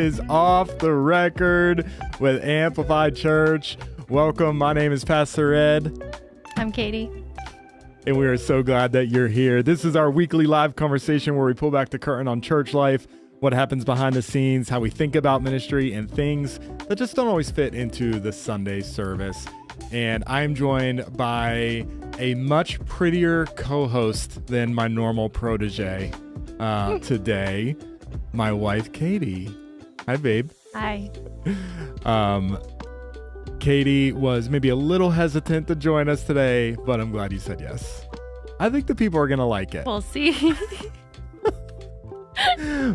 is Off the Record with Amplify Church. Welcome. My name is Pastor Ed. I'm Katie. And we are so glad that you're here. This is our weekly live conversation where we pull back the curtain on church life, what happens behind the scenes, how we think about ministry, and things that just don't always fit into the Sunday service. And I'm joined by a much prettier co-host than my normal protege today, my wife, Katie. Hi, babe. Hi. Katie was maybe a little hesitant to join us today, but I'm glad you said yes. I think the people are going to like it. We'll see.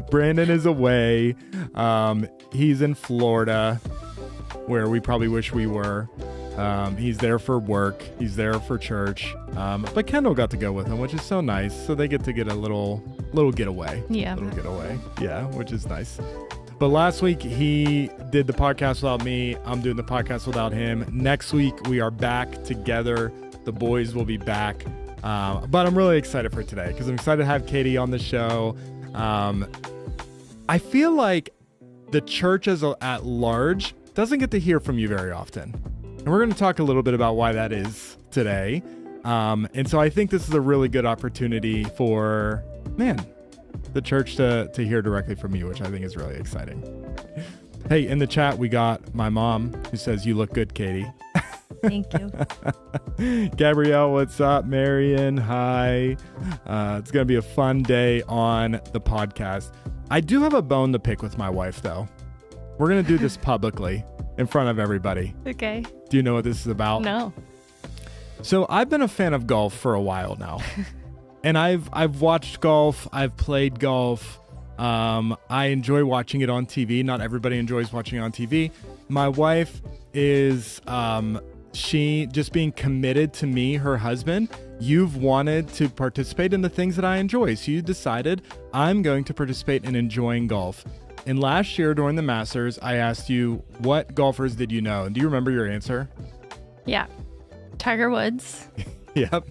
Brandon is away. He's in Florida, where we probably wish we were. He's there for work. He's there for church. But Kendall got to go with him, which is so nice. So they get to get a little getaway. Yeah. Little getaway. Yeah, which is nice. But last week he did the podcast without me. I'm doing the podcast without him. Next week we are back together. The boys will be back. But I'm really excited for today because I'm excited to have Katie on the show. I feel like the church at large doesn't get to hear from you very often. And we're going to talk a little bit about why that is today. And so I think this is a really good opportunity for, the church to hear directly from you, which I think is really exciting. Hey, in the chat, we got my mom who says, "You look good, Katie." Thank you. Gabrielle, what's up? Marion, hi. It's going to be a fun day on the podcast. I do have a bone to pick with my wife, though. We're going to do this publicly in front of everybody. Okay. Do you know what this is about? No. So I've been a fan of golf for a while now. And I've watched golf. I've played golf. I enjoy watching it on TV. Not everybody enjoys watching it on TV. My wife is, she just being committed to me, her husband. You've wanted to participate in the things that I enjoy. So you decided I'm going to participate in enjoying golf. And last year during the Masters, I asked you, what golfers did you know? And do you remember your answer? Yeah. Tiger Woods. Yep.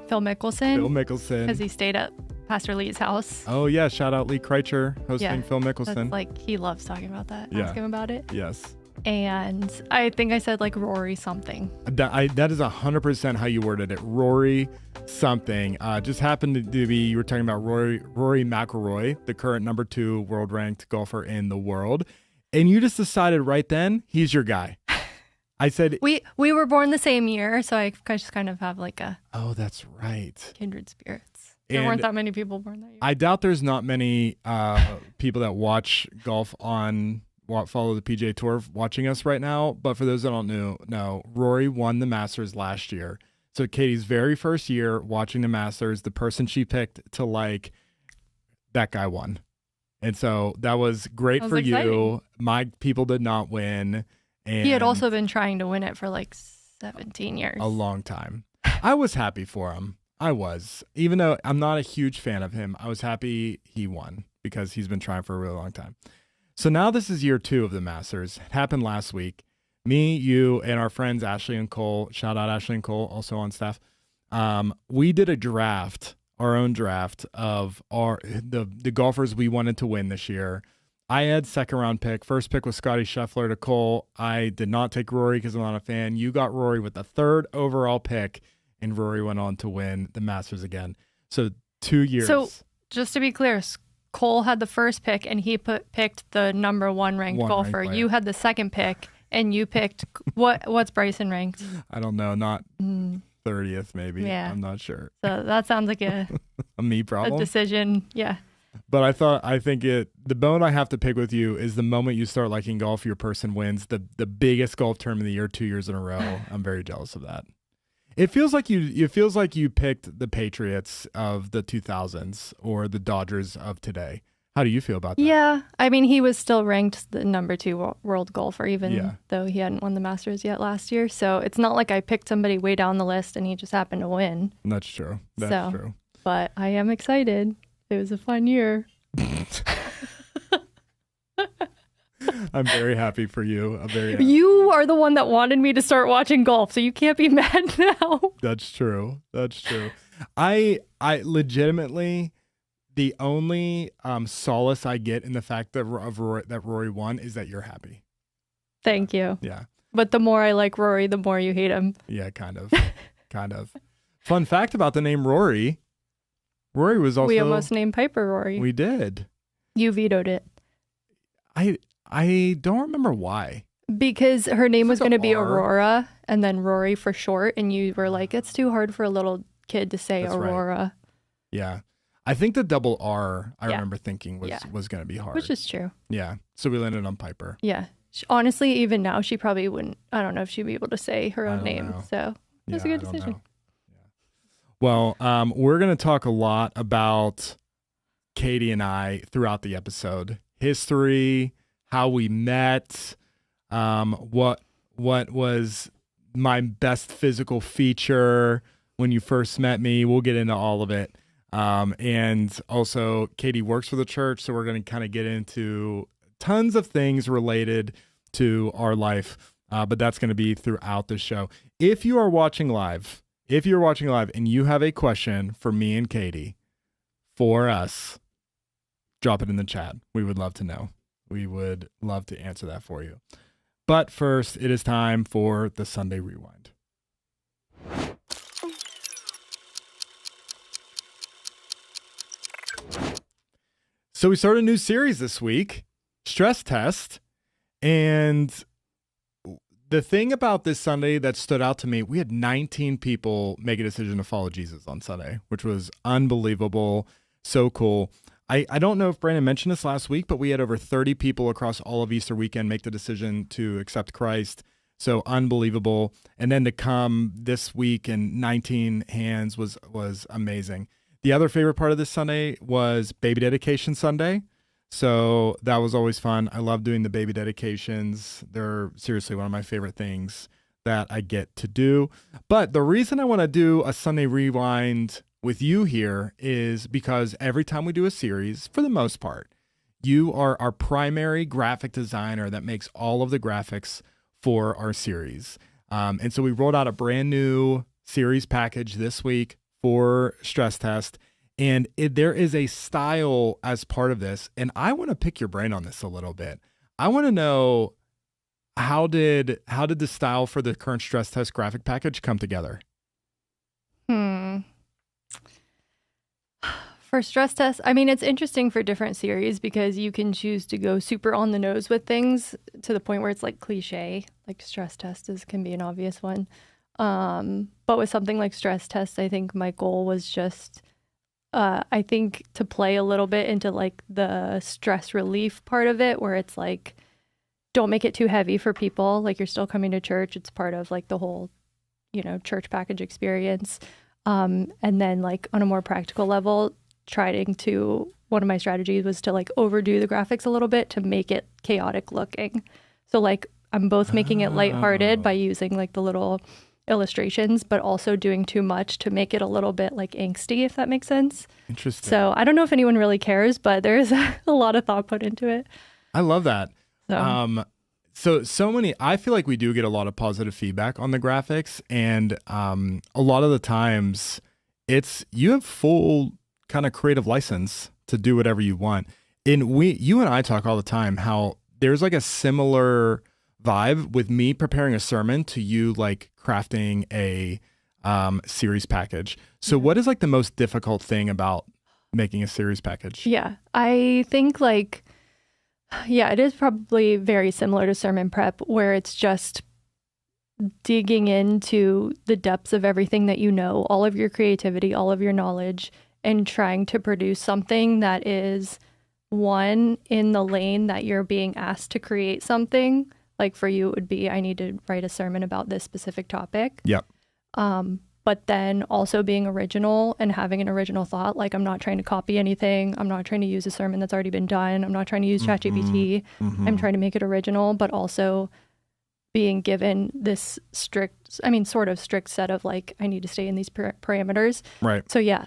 Phil Mickelson. Phil Mickelson. Because he stayed at Pastor Lee's house. Oh, yeah. Shout out Lee Kreitcher hosting Phil Mickelson. That's like, he loves talking about that. Yeah. Ask him about it. Yes. And I think I said like Rory something. That is 100% how you worded it. Rory something. Just happened to be, you were talking about Rory McIlroy, the current number 2 world ranked golfer in the world. And you just decided right then, he's your guy. I said we were born the same year, so I just kind of have like a that's right, kindred spirits. There weren't that many people born that year. I doubt there's not many people that watch golf follow the PGA Tour watching us right now. But for those that don't know, Rory won the Masters last year. So Katie's very first year watching the Masters, the person she picked to like, that guy won. And so that was great for exciting. You. My people did not win. And he had also been trying to win it for like 17 years. A long time. I was happy for him. I was. Even though I'm not a huge fan of him, I was happy he won because he's been trying for a really long time. So now this is year 2 of the Masters. It happened last week. Me, you, and our friends Ashley and Cole, shout out Ashley and Cole, also on staff. We did a draft, our own draft of the golfers we wanted to win this year. I had second round pick. First pick was Scotty Scheffler to Cole. I did not take Rory because I'm not a fan. You got Rory with the 3rd overall pick, and Rory went on to win the Masters again. So 2 years. So just to be clear, Cole had the first pick, and he picked the number 1 ranked golfer. You had the second pick, and you picked what's Bryson ranked? I don't know, not 30th maybe. Yeah. I'm not sure. So that sounds like a me problem. A decision. Yeah. But I think the bone I have to pick with you is the moment you start liking golf, your person wins the biggest golf tournament of the year 2 years in a row. I'm very jealous of that. It feels like you picked the Patriots of the 2000s or the Dodgers of today. How do you feel about that? Yeah. I mean, he was still ranked the number 2 world golfer, even though he hadn't won the Masters yet last year. So it's not like I picked somebody way down the list and he just happened to win. That's true. That's true. But I am excited. It was a fun year. I'm very happy for you. You are the one that wanted me to start watching golf, so you can't be mad now. That's true. I legitimately, the only solace I get in the fact that Rory won is that you're happy. Thank you. Yeah. But the more I like Rory, the more you hate him. Yeah, kind of. Kind of. Fun fact about the name Rory. Rory was also... We almost named Piper Rory. We did. You vetoed it. I don't remember why. Because her name was going to be R. Aurora and then Rory for short. And you were like, it's too hard for a little kid to say. That's Aurora. Right. Yeah. I think the double R, I remember thinking was going to be hard. Which is true. Yeah. So we landed on Piper. Yeah. Honestly, even now, she probably wouldn't. I don't know if she'd be able to say her own name. Know. So it was a good decision. Well, we're going to talk a lot about Katie and I throughout the episode. History, how we met, what was my best physical feature when you first met me. We'll get into all of it. And also, Katie works for the church, so we're going to kind of get into tons of things related to our life, but that's going to be throughout the show. If you're watching live and you have a question for me and Katie, for us, drop it in the chat. We would love to know. We would love to answer that for you. But first, it is time for the Sunday Rewind. So we started a new series this week, Stress Test. And the thing about this Sunday that stood out to me, we had 19 people make a decision to follow Jesus on Sunday, which was unbelievable. So cool. I don't know if Brandon mentioned this last week, but we had over 30 people across all of Easter weekend make the decision to accept Christ. So unbelievable. And then to come this week in 19 hands was amazing. The other favorite part of this Sunday was Baby Dedication Sunday. So that was always fun. I love doing the baby dedications. They're seriously one of my favorite things that I get to do. But the reason I want to do a Sunday Rewind with you here is because every time we do a series, for the most part, you are our primary graphic designer that makes all of the graphics for our series. And so we rolled out a brand new series package this week for Stress Test. And there is a style as part of this. And I want to pick your brain on this a little bit. I want to know, how did the style for the current Stress Test graphic package come together? For Stress Test, I mean, it's interesting for different series because you can choose to go super on the nose with things to the point where it's like cliche, like Stress Test can be an obvious one. But with something like Stress Test, I think my goal was just, I think to play a little bit into like the stress relief part of it, where it's like, don't make it too heavy for people. Like you're still coming to church. It's part of like the whole, church package experience. And then like on a more practical level, one of my strategies was to like overdo the graphics a little bit to make it chaotic looking. So like I'm both making it lighthearted by using like the little illustrations, but also doing too much to make it a little bit like angsty, if that makes sense. Interesting. So I don't know if anyone really cares, but there's a lot of thought put into it. I love that. So many, I feel like we do get a lot of positive feedback on the graphics, and a lot of the times you have full kind of creative license to do whatever you want. And you and I talk all the time how there's like a similar vibe with me preparing a sermon to you like crafting a series package. So what is like the most difficult thing about making a series package? Yeah, I think it is probably very similar to sermon prep, where it's just digging into the depths of everything that you know, all of your creativity, all of your knowledge, and trying to produce something that is one in the lane that you're being asked to create something. Like for you, it would be, I need to write a sermon about this specific topic. Yep. But then also being original and having an original thought. Like I'm not trying to copy anything. I'm not trying to use a sermon that's already been done. I'm not trying to use ChatGPT. I'm trying to make it original, but also being given this sort of strict set of like, I need to stay in these parameters. Right. So yeah,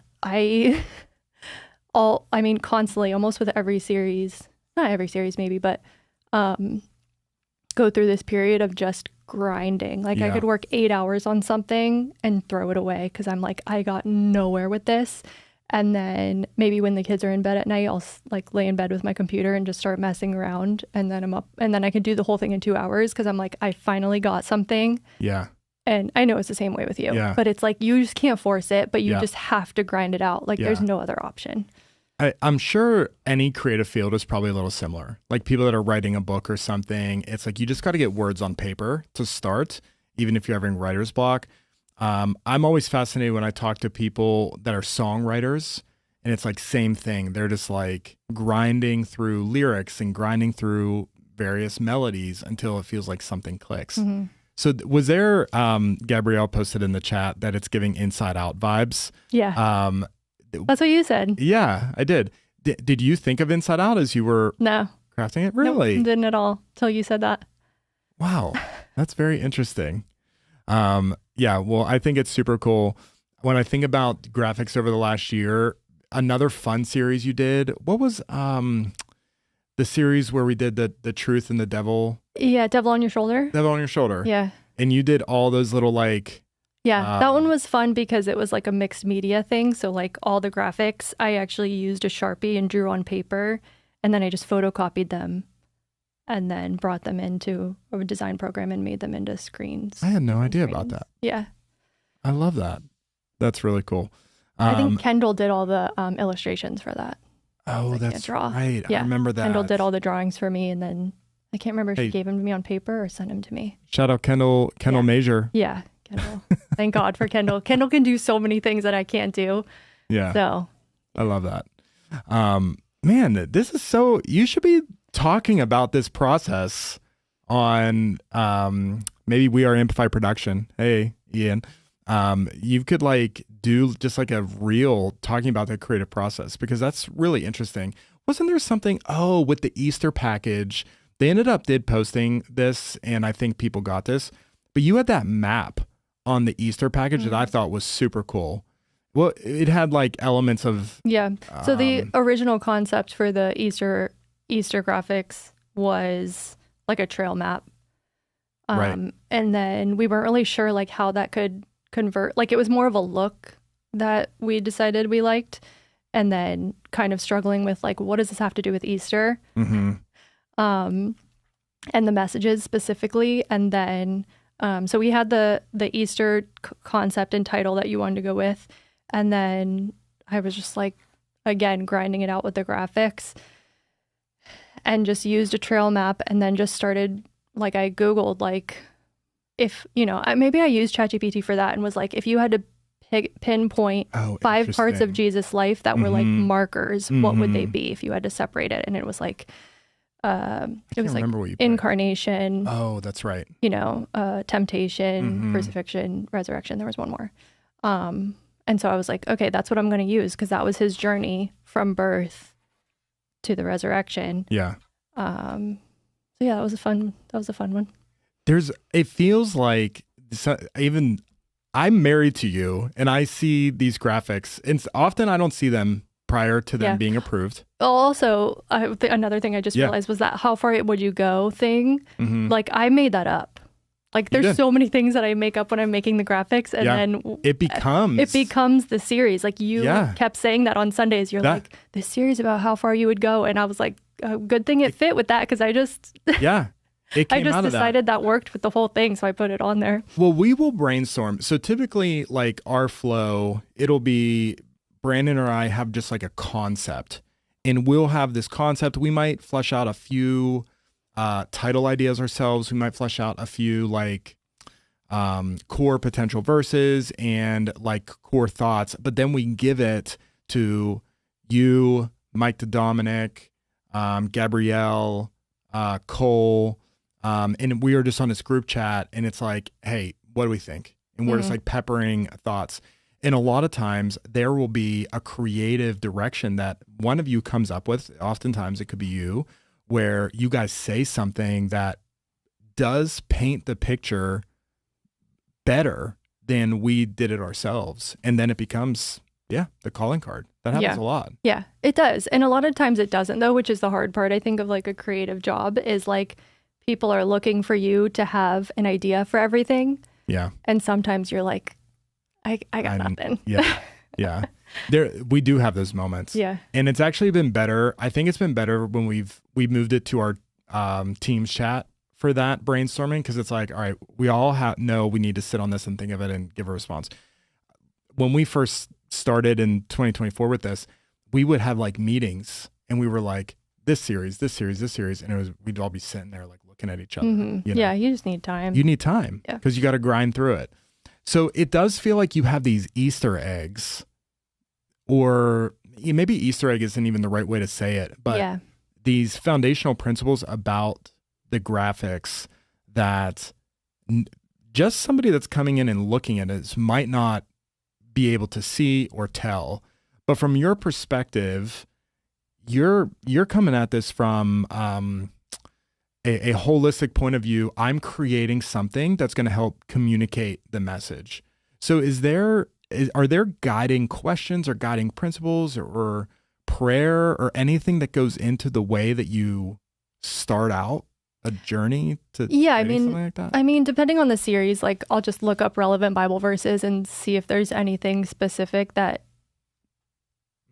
constantly, almost with every series, not every series maybe, but go through this period of just grinding. Like I could work 8 hours on something and throw it away because I'm like, I got nowhere with this. And then maybe when the kids are in bed at night, I'll like lay in bed with my computer and just start messing around. And then I'm up, and then I can do the whole thing in 2 hours because I'm like, I finally got something. Yeah. And I know it's the same way with you, Yeah. but it's like you just can't force it, but you Yeah. just have to grind it out. Like Yeah. there's no other option. I'm sure any creative field is probably a little similar. Like people that are writing a book or something, it's like you just got to get words on paper to start, even if you're having writer's block. I'm always fascinated when I talk to people that are songwriters, and it's like same thing. They're just like grinding through lyrics and grinding through various melodies until it feels like something clicks. Mm-hmm. So was there, Gabrielle posted in the chat that it's giving Inside Out vibes. Yeah. That's what you said. Yeah, I did. Did you think of Inside Out as you were No. crafting it? Really? Nope, didn't at all till you said that. Wow. That's very interesting. Yeah, well, I think it's super cool. When I think about graphics over the last year, another fun series you did, what was the series where we did the truth and the devil? Yeah, Devil on Your Shoulder. Devil on Your Shoulder. Yeah. And you did all those little like... Yeah, that one was fun because it was like a mixed media thing. So like all the graphics, I actually used a Sharpie and drew on paper, and then I just photocopied them and then brought them into a design program and made them into screens. I had no idea about that. Yeah. I love that. That's really cool. I think Kendall did all the illustrations for that. Oh, that's right. Yeah. I remember that. Kendall did all the drawings for me, and then I can't remember if she gave them to me on paper or sent them to me. Shout out Kendall Major. Yeah, Kendall. Thank God for Kendall. Kendall can do so many things that I can't do. Yeah. So I love that. Man, this is so, you should be talking about this process on maybe We Are Amplify Production. Hey, Ian. You could like do just like a reel talking about the creative process, because that's really interesting. Wasn't there something, with the Easter package, they did posting this, and I think people got this, but you had that map on the Easter package that I thought was super cool. Well, it had like elements of... Yeah. So the original concept for the Easter graphics was like a trail map. Right. And then we weren't really sure like how that could convert. Like it was more of a look that we decided we liked, and then kind of struggling with like, what does this have to do with Easter? Mm-hmm. And the messages specifically. And then, so we had the Easter concept and title that you wanted to go with. And then I was just like, again, grinding it out with the graphics, and just used a trail map, and then just started, like, I Googled, like, if, maybe I used ChatGPT for that and was like, if you had to pinpoint 5 parts of Jesus' life that were like markers, what would they be if you had to separate it? And it was like, it was like incarnation. Oh, that's right. Temptation, crucifixion, resurrection. There was one more. And so I was like, okay, that's what I'm going to use, because that was his journey from birth to the resurrection. Yeah. So yeah, that was a fun one. It feels like even I'm married to you, and I see these graphics, and often I don't see them prior to them being approved. Also, another thing I just realized was that how far would you go thing. Like I made that up. Like there's so many things that I make up when I'm making the graphics, and then it becomes the series. Like you kept saying that on Sundays. You're like, this series about how far you would go, and I was like, good thing it fit with that, because I just it came I just out of decided that worked with the whole thing, so I put it on there. Well, we will brainstorm. So typically, like our flow, it'll be Brandon or I have just like a concept, and we'll have this concept. We might flesh out a few title ideas ourselves. We might flesh out a few like core potential verses and like core thoughts, but then we give it to you, Mike to Dominic, Gabrielle, Cole, and we are just on this group chat, and it's like, hey, what do we think? And we're just like peppering thoughts. And a lot of times there will be a creative direction that one of you comes up with. Oftentimes it could be you, where you guys say something that does paint the picture better than we did it ourselves. And then it becomes, the calling card. That happens a lot. Yeah, it does. And a lot of times it doesn't, though, which is the hard part. I think of like a creative job is like people are looking for you to have an idea for everything. Yeah. And sometimes you're like, I got nothing. Yeah. Yeah. We do have those moments. Yeah. And it's actually been better. I think it's been better when we've moved it to our Teams chat for that brainstorming, because it's like, all right, we all know we need to sit on this and think of it and give a response. When we first started in 2024 with this, we would have like meetings and we were like, this series, and we'd all be sitting there like looking at each other. Mm-hmm. You know? Yeah, you just need time. You need time because you got to grind through it. So it does feel like you have these Easter eggs, or maybe Easter egg isn't even the right way to say it, but these foundational principles about the graphics that just somebody that's coming in and looking at it might not be able to see or tell. But from your perspective, you're coming at this from a holistic point of view. I'm creating something that's going to help communicate the message. So are there guiding questions or guiding principles or prayer or anything that goes into the way that you start out a journey to something like that? I mean, depending on the series, like I'll just look up relevant Bible verses and see if there's anything specific that,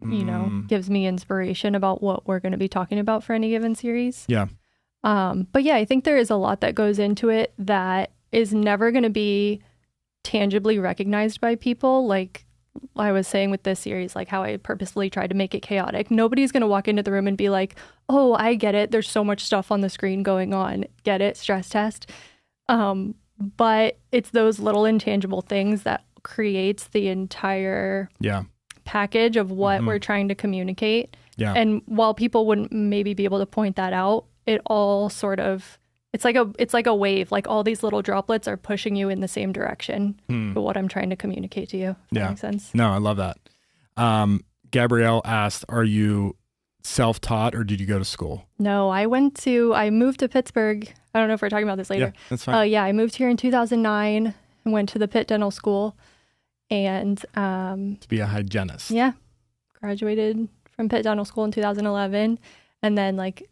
you know, gives me inspiration about what we're going to be talking about for any given series. Yeah. But yeah, I think there is a lot that goes into it that is never going to be tangibly recognized by people. Like I was saying with this series, like how I purposely tried to make it chaotic. Nobody's going to walk into the room and be like, oh, I get it. There's so much stuff on the screen going on. Get it? Stress test. But it's those little intangible things that creates the entire package of what we're trying to communicate. Yeah. And while people wouldn't maybe be able to point that out, it all sort of, it's like a wave. Like all these little droplets are pushing you in the same direction to what I'm trying to communicate to you. If that makes sense. No, I love that. Gabrielle asked, are you self-taught or did you go to school? No, I moved to Pittsburgh. I don't know if we're talking about this later. Yeah, that's fine. I moved here in 2009 and went to the Pitt Dental School and to be a hygienist. Yeah. Graduated from Pitt Dental School in 2011. And then like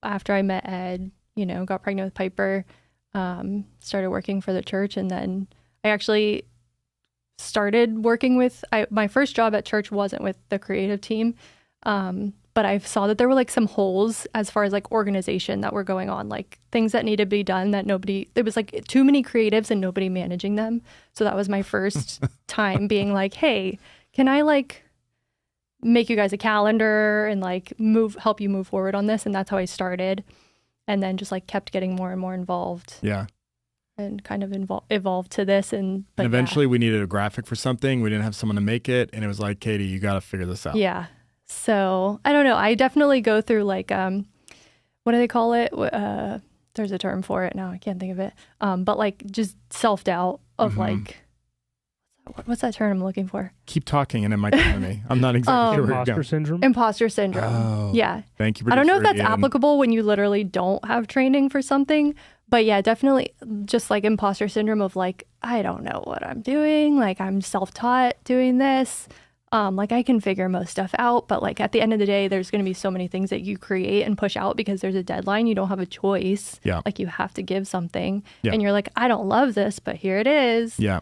after I met Ed, you know, got pregnant with Piper, started working for the church. And then I actually started working with, my first job at church wasn't with the creative team. But I saw that there were like some holes as far as like organization that were going on, like things that needed to be done that there was like too many creatives and nobody managing them. So that was my first time being like, hey, can I like make you guys a calendar and like help you move forward on this? And that's how I started. And then just like kept getting more and more involved. Yeah. And kind of evolved to this. And eventually we needed a graphic for something. We didn't have someone to make it. And it was like, Katie, you got to figure this out. Yeah. So I don't know. I definitely go through like, what do they call it? There's a term for it now. I can't think of it. But like just self-doubt of like, what's that term I'm looking for? Keep talking and it might come to me. I'm not exactly sure. Imposter syndrome? Imposter syndrome. Oh, yeah. Thank you. I don't know if that's applicable when you literally don't have training for something, but yeah, definitely just like imposter syndrome of like, I don't know what I'm doing. Like I'm self-taught doing this. Like I can figure most stuff out, but like at the end of the day, there's going to be so many things that you create and push out because there's a deadline. You don't have a choice. Yeah. Like you have to give something Yeah. and you're like, I don't love this, but here it is. Yeah.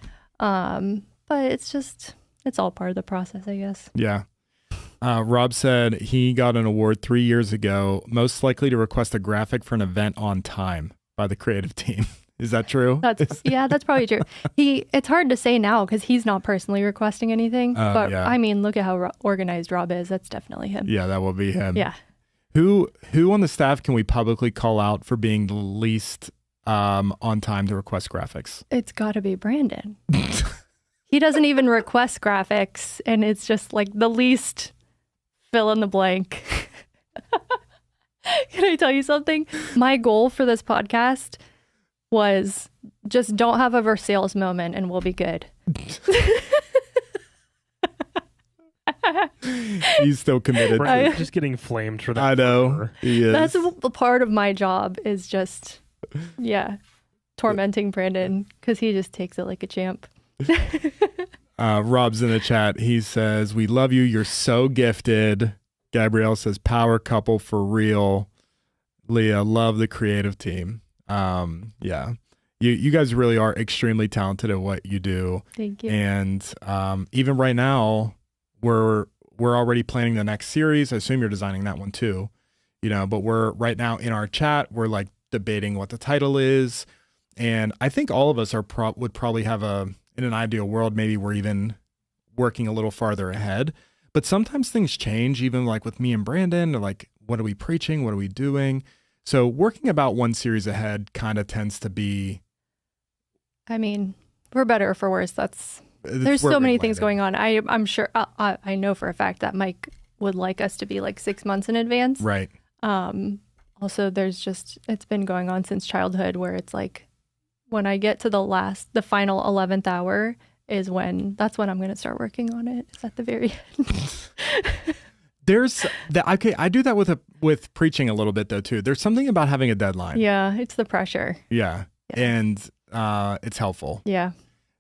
But it's all part of the process, I guess. Yeah. Rob said he got an award 3 years ago, most likely to request a graphic for an event on time by the creative team. Is that true? That's probably true. It's hard to say now because he's not personally requesting anything. But yeah. I mean, look at how organized Rob is. That's definitely him. Yeah, that will be him. Yeah. Who on the staff can we publicly call out for being the least on time to request graphics? It's got to be Brandon. He doesn't even request graphics, and it's just like the least fill in the blank. Can I tell you something? My goal for this podcast was just don't have a Versailles moment and we'll be good. He's still committed. Brandon's just getting flamed for that. I know. He is. That's the part of my job is just, tormenting Brandon because he just takes it like a champ. Rob's in the chat. He says, we love you. You're so gifted. Gabrielle says, power couple for real. Leah, love the creative team. Yeah. You guys really are extremely talented at what you do. Thank you. And even right now, we're already planning the next series. I assume you're designing that one too, but we're right now in our chat, we're like debating what the title is. And I think all of us would probably have in an ideal world, maybe we're even working a little farther ahead, but sometimes things change, even like with me and Brandon, or like, what are we preaching? What are we doing? So working about one series ahead kind of tends to be, I mean, for better or for worse, there's so many things going on. I'm sure, I know for a fact that Mike would like us to be like 6 months in advance. Right. Also, it's been going on since childhood, where it's like, when I get to the final 11th hour that's when I'm going to start working on it. It's at the very end. There's that. Okay. I do that with preaching a little bit though, too. There's something about having a deadline. Yeah. It's the pressure. Yeah. And it's helpful. Yeah.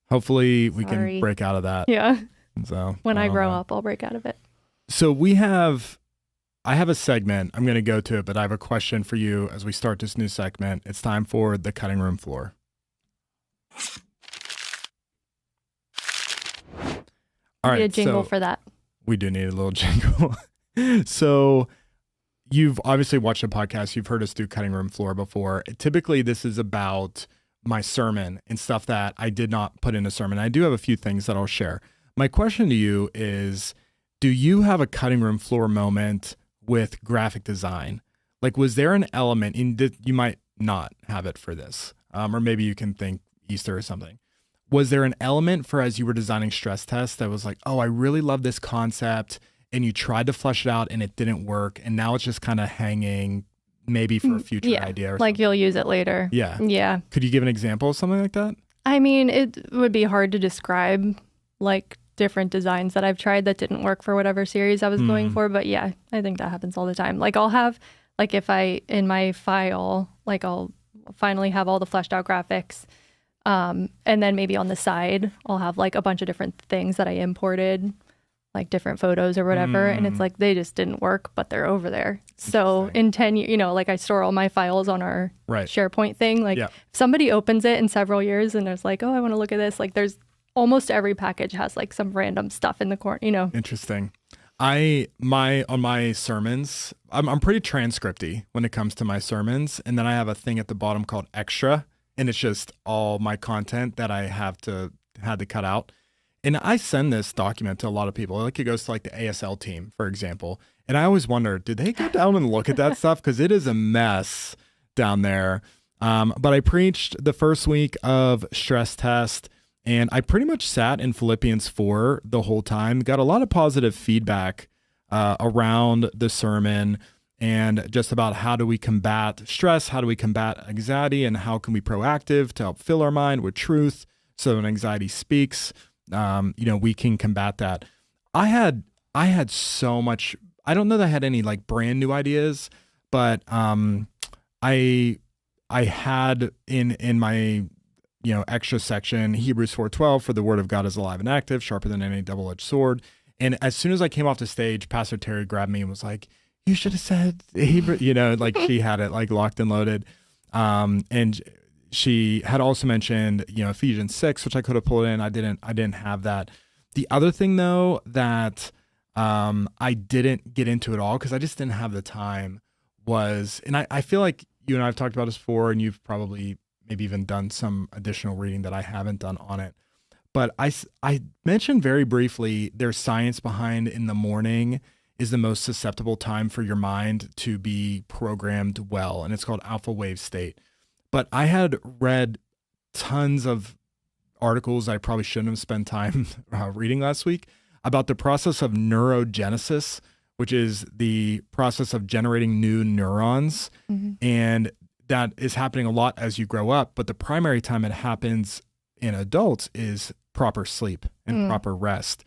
Hopefully we can break out of that. Yeah. So when I grow up, I'll break out of it. So I have a segment. I'm going to go to it, but I have a question for you as we start this new segment. It's time for the cutting room floor. All right. Need a jingle for that. We do need a little jingle. So you've obviously watched the podcast. You've heard us do cutting room floor before. Typically, this is about my sermon and stuff that I did not put in a sermon. I do have a few things that I'll share. My question to you is, do you have a cutting room floor moment with graphic design? Like, was there an element you might not have it for this, or maybe you can think Easter or something. Was there an element for, as you were designing stress tests, that was like, oh, I really love this concept, and you tried to flesh it out and it didn't work, and now it's just kind of hanging maybe for a future idea or like something? You'll use it later. Yeah. Could you give an example of something like that? I mean, it would be hard to describe like different designs that I've tried that didn't work for whatever series I was going for. But yeah, I think that happens all the time. Like I'll have, like if I, in my file, like I'll finally have all the fleshed out graphics. And then maybe on the side, I'll have like a bunch of different things that I imported, like different photos or whatever. And it's like, they just didn't work, but they're over there. So in 10 years, like I store all my files on our SharePoint thing. Like if somebody opens it in several years and there's like, oh, I want to look at this. Like there's almost every package has like some random stuff in the corner, Interesting. On my sermons, I'm pretty transcripty when it comes to my sermons. And then I have a thing at the bottom called extra. And it's just all my content that I had to cut out. And I send this document to a lot of people. Like it goes to like the ASL team, for example. And I always wonder, did they go down and look at that stuff? Because it is a mess down there. But I preached the first week of stress test, and I pretty much sat in Philippians 4 the whole time. Got a lot of positive feedback around the sermon, and just about how do we combat stress, how do we combat anxiety, and how can we be proactive to help fill our mind with truth so when anxiety speaks, we can combat that. I had so much. I don't know that I had any like brand new ideas, but I had in my extra section Hebrews 4:12, for the word of God is alive and active, sharper than any double-edged sword. And as soon as I came off the stage, Pastor Terry grabbed me and was like, you should have said Hebrew, like she had it like locked and loaded. And she had also mentioned, Ephesians 6, which I could have pulled in. I didn't have that. The other thing though, that I didn't get into at all, because I just didn't have the time, was, and I feel like you and I have talked about this before, and you've probably maybe even done some additional reading that I haven't done on it. But I mentioned very briefly, there's science behind in the morning is the most susceptible time for your mind to be programmed well. And it's called alpha wave state. But I had read tons of articles I probably shouldn't have spent time reading last week about the process of neurogenesis, which is the process of generating new neurons. And that is happening a lot as you grow up. But the primary time it happens in adults is proper sleep and proper rest.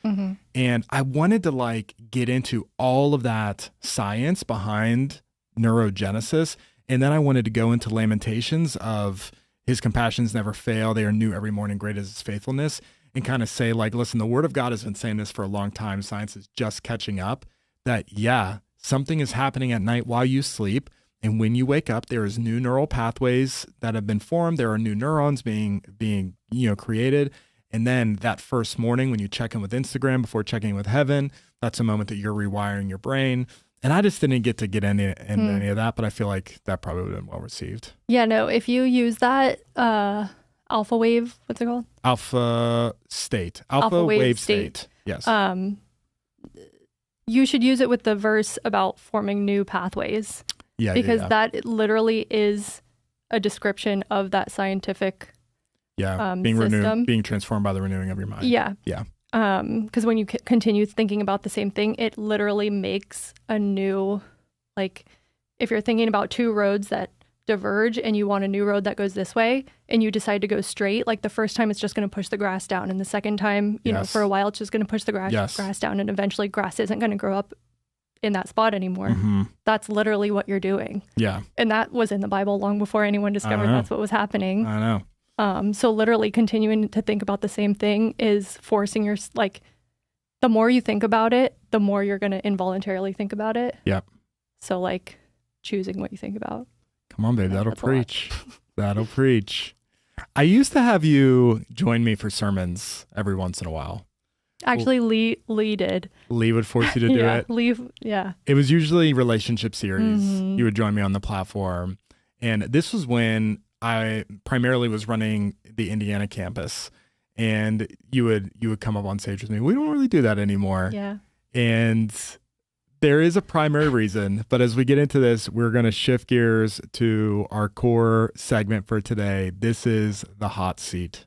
And I wanted to get into all of that science behind neurogenesis. And then I wanted to go into Lamentations of his compassions never fail. They are new every morning. Great is his faithfulness. And kind of say listen, the word of God has been saying this for a long time. Science is just catching up that, something is happening at night while you sleep. And when you wake up, there is new neural pathways that have been formed. There are new neurons being created. And then that first morning when you check in with Instagram before checking in with heaven, that's a moment that you're rewiring your brain. And I just didn't get into any of that, but I feel like that probably would have been well received. Yeah, no, if you use that alpha wave, what's it called? Alpha wave state. Yes. You should use it with the verse about forming new pathways. Yeah. Because that literally is a description of that scientific being transformed by the renewing of your mind. Yeah. Yeah. Because when you continue thinking about the same thing, it literally makes a new, like, if you're thinking about two roads that diverge and you want a new road that goes this way and you decide to go straight, like the first time it's just going to push the grass down, and the second time, you know, for a while it's just going to push the grass down, and eventually grass isn't going to grow up in that spot anymore. Mm-hmm. That's literally what you're doing. Yeah. And that was in the Bible long before anyone discovered that's what was happening. I know. So literally continuing to think about the same thing is forcing your, like, the more you think about it, the more you're going to involuntarily think about it. Yep. So like choosing what you think about. Come on, babe. That'll preach. That'll preach. I used to have you join me for sermons every once in a while. Actually, Lee did. Lee would force you to do it. Yeah. It was usually relationship series. Mm-hmm. You would join me on the platform. And this was when I primarily was running the Indiana campus, and you would come up on stage with me. We don't really do that anymore. Yeah. And there is a primary reason, but as we get into this, we're going to shift gears to our core segment for today. This is the hot seat.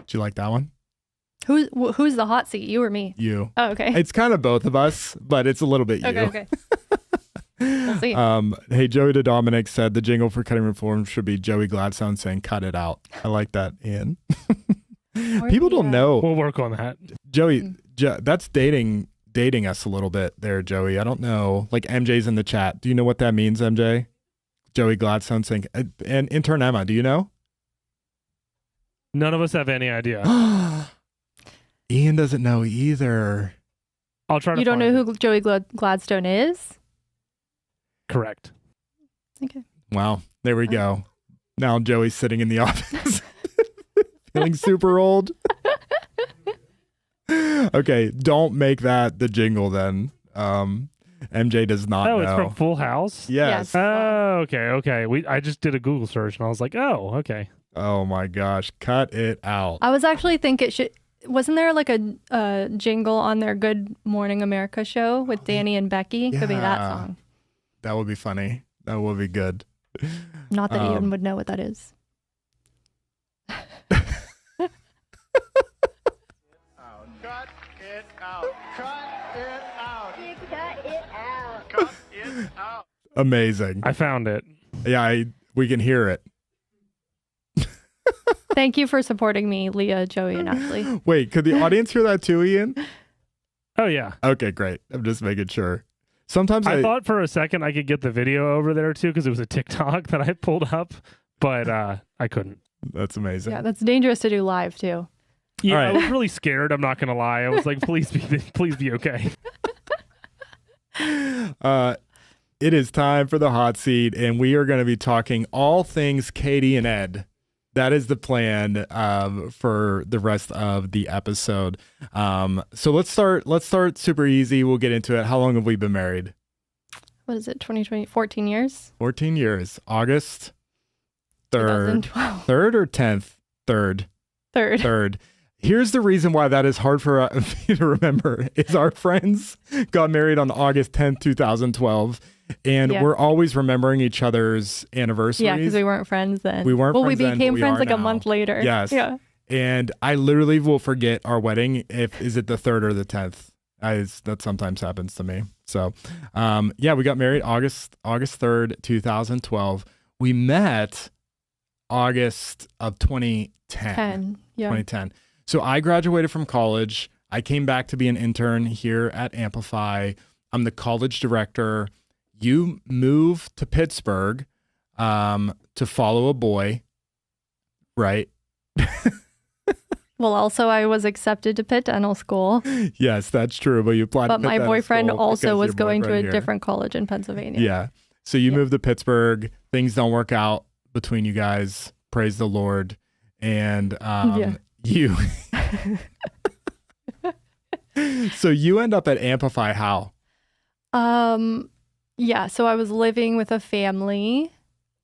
Do you like that one? Who's the hot seat? You or me? You. Oh, okay. It's kind of both of us, but it's a little bit you. Okay. We'll see. Hey, Joey to Dominic said the jingle for Cutting Reform should be Joey Gladstone saying "cut it out." I like that, Ian. People don't know. We'll work on that. Joey, that's dating us a little bit there, Joey. I don't know. Like, MJ's in the chat. Do you know what that means, MJ? Joey Gladstone saying, and intern Emma, do you know? None of us have any idea. Ian doesn't know either. I'll try to. You don't know who Joey Gladstone is? Correct. Okay. Wow. There we go. Now Joey's sitting in the office feeling super old. Okay. Don't make that the jingle then. MJ does not know. Oh, it's from Full House? Yes. Oh, okay. I just did a Google search and I was like, oh, okay. Oh my gosh. Cut it out. I was actually thinking wasn't there like a jingle on their Good Morning America show with Danny and Becky? Yeah. Could be that song. That would be funny. That would be good. Not that Ian would know what that is. Cut it out. Cut it out. Cut it out. Cut it out. Amazing. I found it. Yeah, we can hear it. Thank you for supporting me, Leah, Joey, and Ashley. Wait, could the audience hear that too, Ian? Oh, yeah. Okay, great. I'm just making sure. Sometimes I thought for a second I could get the video over there too because it was a TikTok that I pulled up, but I couldn't. That's amazing. Yeah, that's dangerous to do live too. Yeah, All right. I was really scared. I'm not gonna lie. I was like, please be okay. It is time for the hot seat, and we are going to be talking all things Katie and Ed. That is the plan for the rest of the episode. So let's start super easy. We'll get into it. How long have we been married? What is it, 2020? 14 years? 14 years. August 3rd. 2012. 3rd or 10th? 3rd. 3rd. Here's the reason why that is hard for me to remember is our friends got married on August 10th, 2012. And we're always remembering each other's anniversaries. Yeah, because we weren't friends then. We weren't friends then, became but we friends are like now. a month later. Yes. Yeah. And I literally will forget our wedding is it the 3rd or the 10th? That sometimes happens to me. So, we got married August 3rd, 2012. We met August of 2010. 2010. So I graduated from college. I came back to be an intern here at Amplify. I'm the college director. You moved to Pittsburgh to follow a boy, right? Well, also I was accepted to Pitt Dental School. Yes, that's true. But you applied. But to Pitt my Dental boyfriend School also because was your going to a boyfriend here. different college in Pennsylvania. Yeah. So you moved to Pittsburgh. Things don't work out between you guys. Praise the Lord. And Yeah. you. So you end up at Amplify how? Yeah, so I was living with a family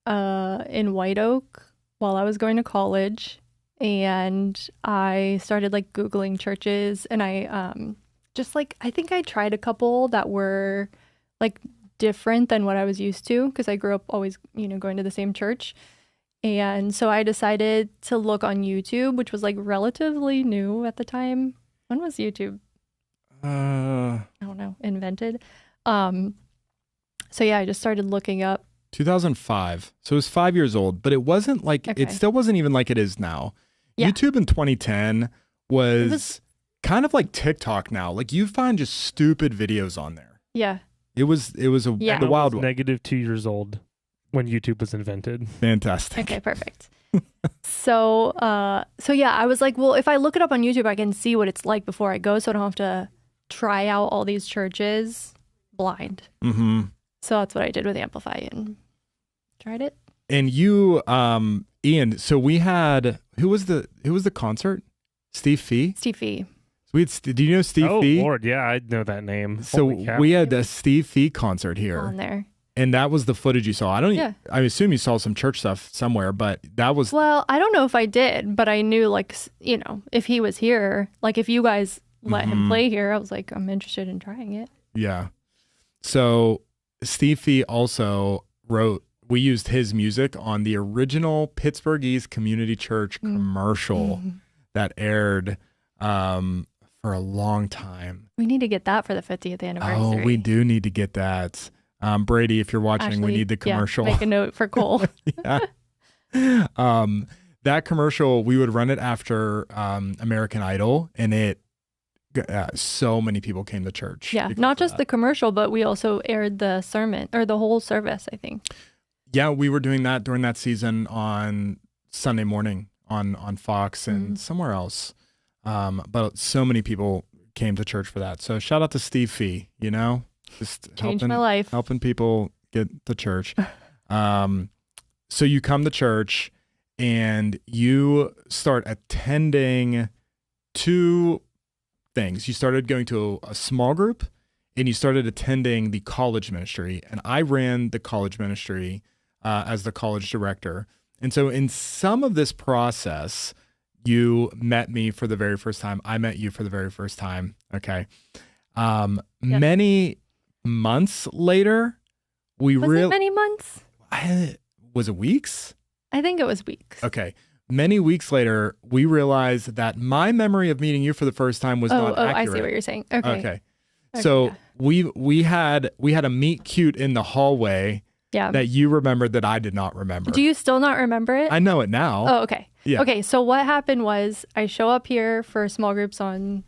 in White Oak while I was going to college, and I started like Googling churches, and I just like I think I tried a couple that were like different than what I was used to because I grew up always, going to the same church. And so I decided to look on YouTube, which was like relatively new at the time. When was YouTube? I don't know, invented. So yeah, I just started looking up. 2005. So it was 5 years old, but it wasn't like, Okay. it still wasn't even like it is now. Yeah. YouTube in 2010 was kind of like TikTok now. Like you find just stupid videos on there. Yeah. It was Yeah. the wild one. Negative 2 years old when YouTube was invented. Fantastic. Okay, perfect. So yeah, I was like, well, if I look it up on YouTube, I can see what it's like before I go, so I don't have to try out all these churches blind. Mm-hmm. So that's what I did with Amplify and tried it. And you, Ian, so we had, who was the concert? Steve Fee? Steve Fee. Do you know Steve Oh, Fee? Lord, yeah, I know that name. So Holy cow. we had a Steve Fee concert here. On there. And that was the footage you saw. I assume you saw some church stuff somewhere, but that was Well, I don't know if I did, but I knew like, if he was here, like if you guys let him play here, I was like, I'm interested in trying it. yeah. So Steve Fee also we used his music on the original Pittsburgh East Community Church commercial that aired for a long time. We need to get that for the 50th anniversary. Oh, we do need to get that. Brady, if you're watching, we Ashley, need the commercial. Yeah, make a note for Cole. Yeah. That commercial, we would run it after American Idol, and so many people came to church. Yeah, because not of just that. the commercial, but we also aired the sermon or the whole service, I think. Yeah, we were doing that during that season on Sunday morning on Fox and somewhere else. But so many people came to church for that. So shout out to Steve Fee, just Changed my life. helping people get to church. So you come to church and you start attending two things. You started going to a small group and you started attending the college ministry. And I ran the college ministry as the college director. And so in some of this process, you met me for the very first time. I met you for the very first time. Okay. Many months later, Was it many months? Was it weeks? I think it was weeks. Okay. Many weeks later, we realized that my memory of meeting you for the first time was not accurate. I see what you're saying. Okay. So yeah. we had a meet cute in the hallway Yeah. that you remembered that I did not remember. Do you still not remember it? I know it now. Oh, okay. Yeah. Okay, so what happened was I show up here for small groups on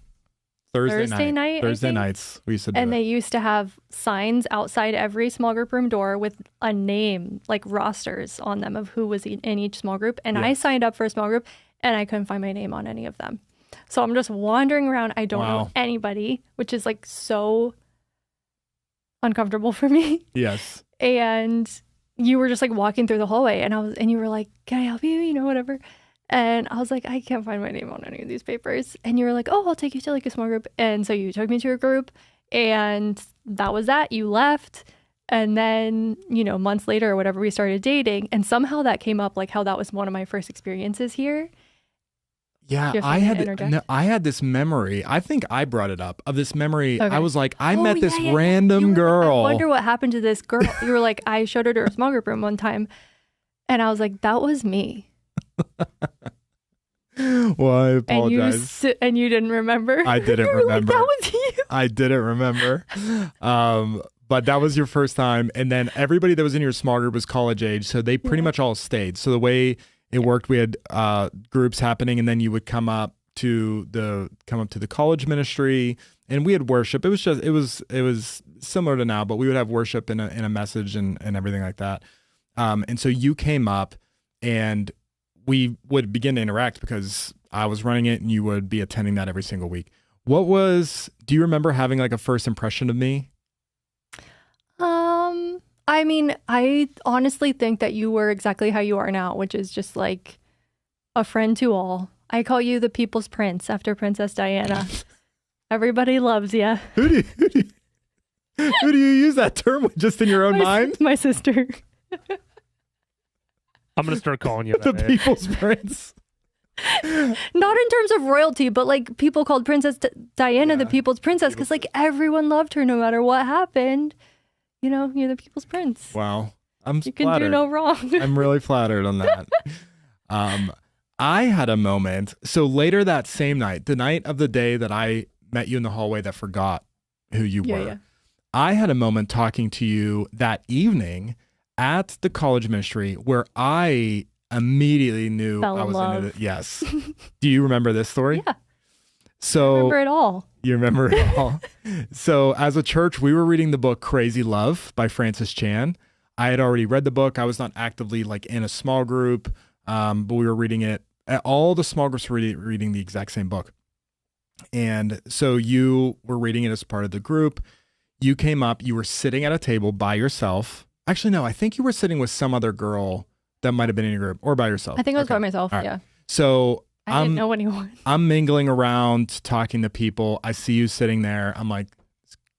Thursday night, I Thursday think? nights. We used to do and it. they used to have signs outside every small group room door with a name, like rosters on them of who was in each small group. And I signed up for a small group and I couldn't find my name on any of them. So I'm just wandering around. I don't know anybody, which is like so uncomfortable for me. Yes. And you were just like walking through the hallway and you were like, can I help you? Whatever. And I was like, I can't find my name on any of these papers. And you were like, oh, I'll take you to like a small group. And so you took me to a group and that was that. You left. And then, months later or whatever, we started dating. And somehow that came up, like how that was one of my first experiences here. Yeah, Do you have I something to interject? I had this memory. I think I brought it up of this memory. Okay. I was like, I Oh, met this yeah. random You were like, girl. I wonder what happened to this girl. You were like, I showed her to a small group room one time. And I was like, that was me. Well, I apologize. And you didn't remember. I didn't You were like, remember. that was you. I didn't remember. But that was your first time. And then everybody that was in your small group was college age. So they pretty much all stayed. So the way it worked, we had groups happening and then you would come up to the college ministry and we had worship. It was similar to now, but we would have worship in a message and everything like that. And so you came up and we would begin to interact because I was running it and you would be attending that every single week. Do you remember having like a first impression of me? I mean, I honestly think that you were exactly how you are now, which is just like a friend to all. I call you the people's prince after Princess Diana. Everybody loves you. Who do you use that term with, just in your own mind? My sister. I'm going to start calling you The that. people's prince. Not in terms of royalty, but like people called Princess Diana the people's princess because like everyone loved her no matter what happened. You know, you're the people's prince. Wow. I'm You can flattered. do no wrong. I'm really flattered on that. I had a moment. So later that same night, the night of the day that I met you in the hallway that forgot who you were, Yeah. I had a moment talking to you that evening at the college ministry where I immediately knew Fell I in was love. into it. Yes. Do you remember this story? Yeah. So Remember it all. you remember it all. So as a church, we were reading the book Crazy Love by Francis Chan. I had already read the book. I was not actively like in a small group, but we were reading it. All the small groups were reading the exact same book. And so you were reading it as part of the group. You came up, you were sitting at a table by yourself. Actually, no, I think you were sitting with some other girl that might have been in your group or by yourself. I think I was Okay. by myself. All right. Yeah. So I didn't know anyone. I'm mingling around, talking to people. I see you sitting there. I'm like,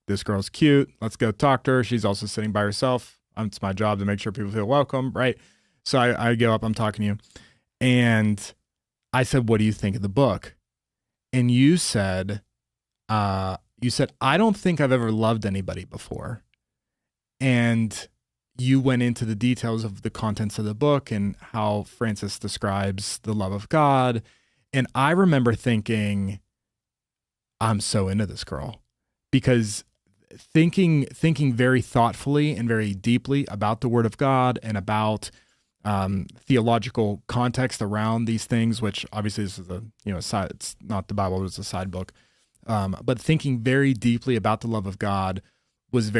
this girl's cute. Let's go talk to her. She's also sitting by herself. It's my job to make sure people feel welcome, right? So I go up, I'm talking to you. And I said, what do you think of the book? And you said, I don't think I've ever loved anybody before. And you went into the details of the contents of the book and how Francis describes the love of God. And I remember thinking, I'm so into this girl, because thinking very thoughtfully and very deeply about the Word of God and about theological context around these things, which obviously this is a side, it's not the Bible, it's a side book. But thinking very deeply about the love of God was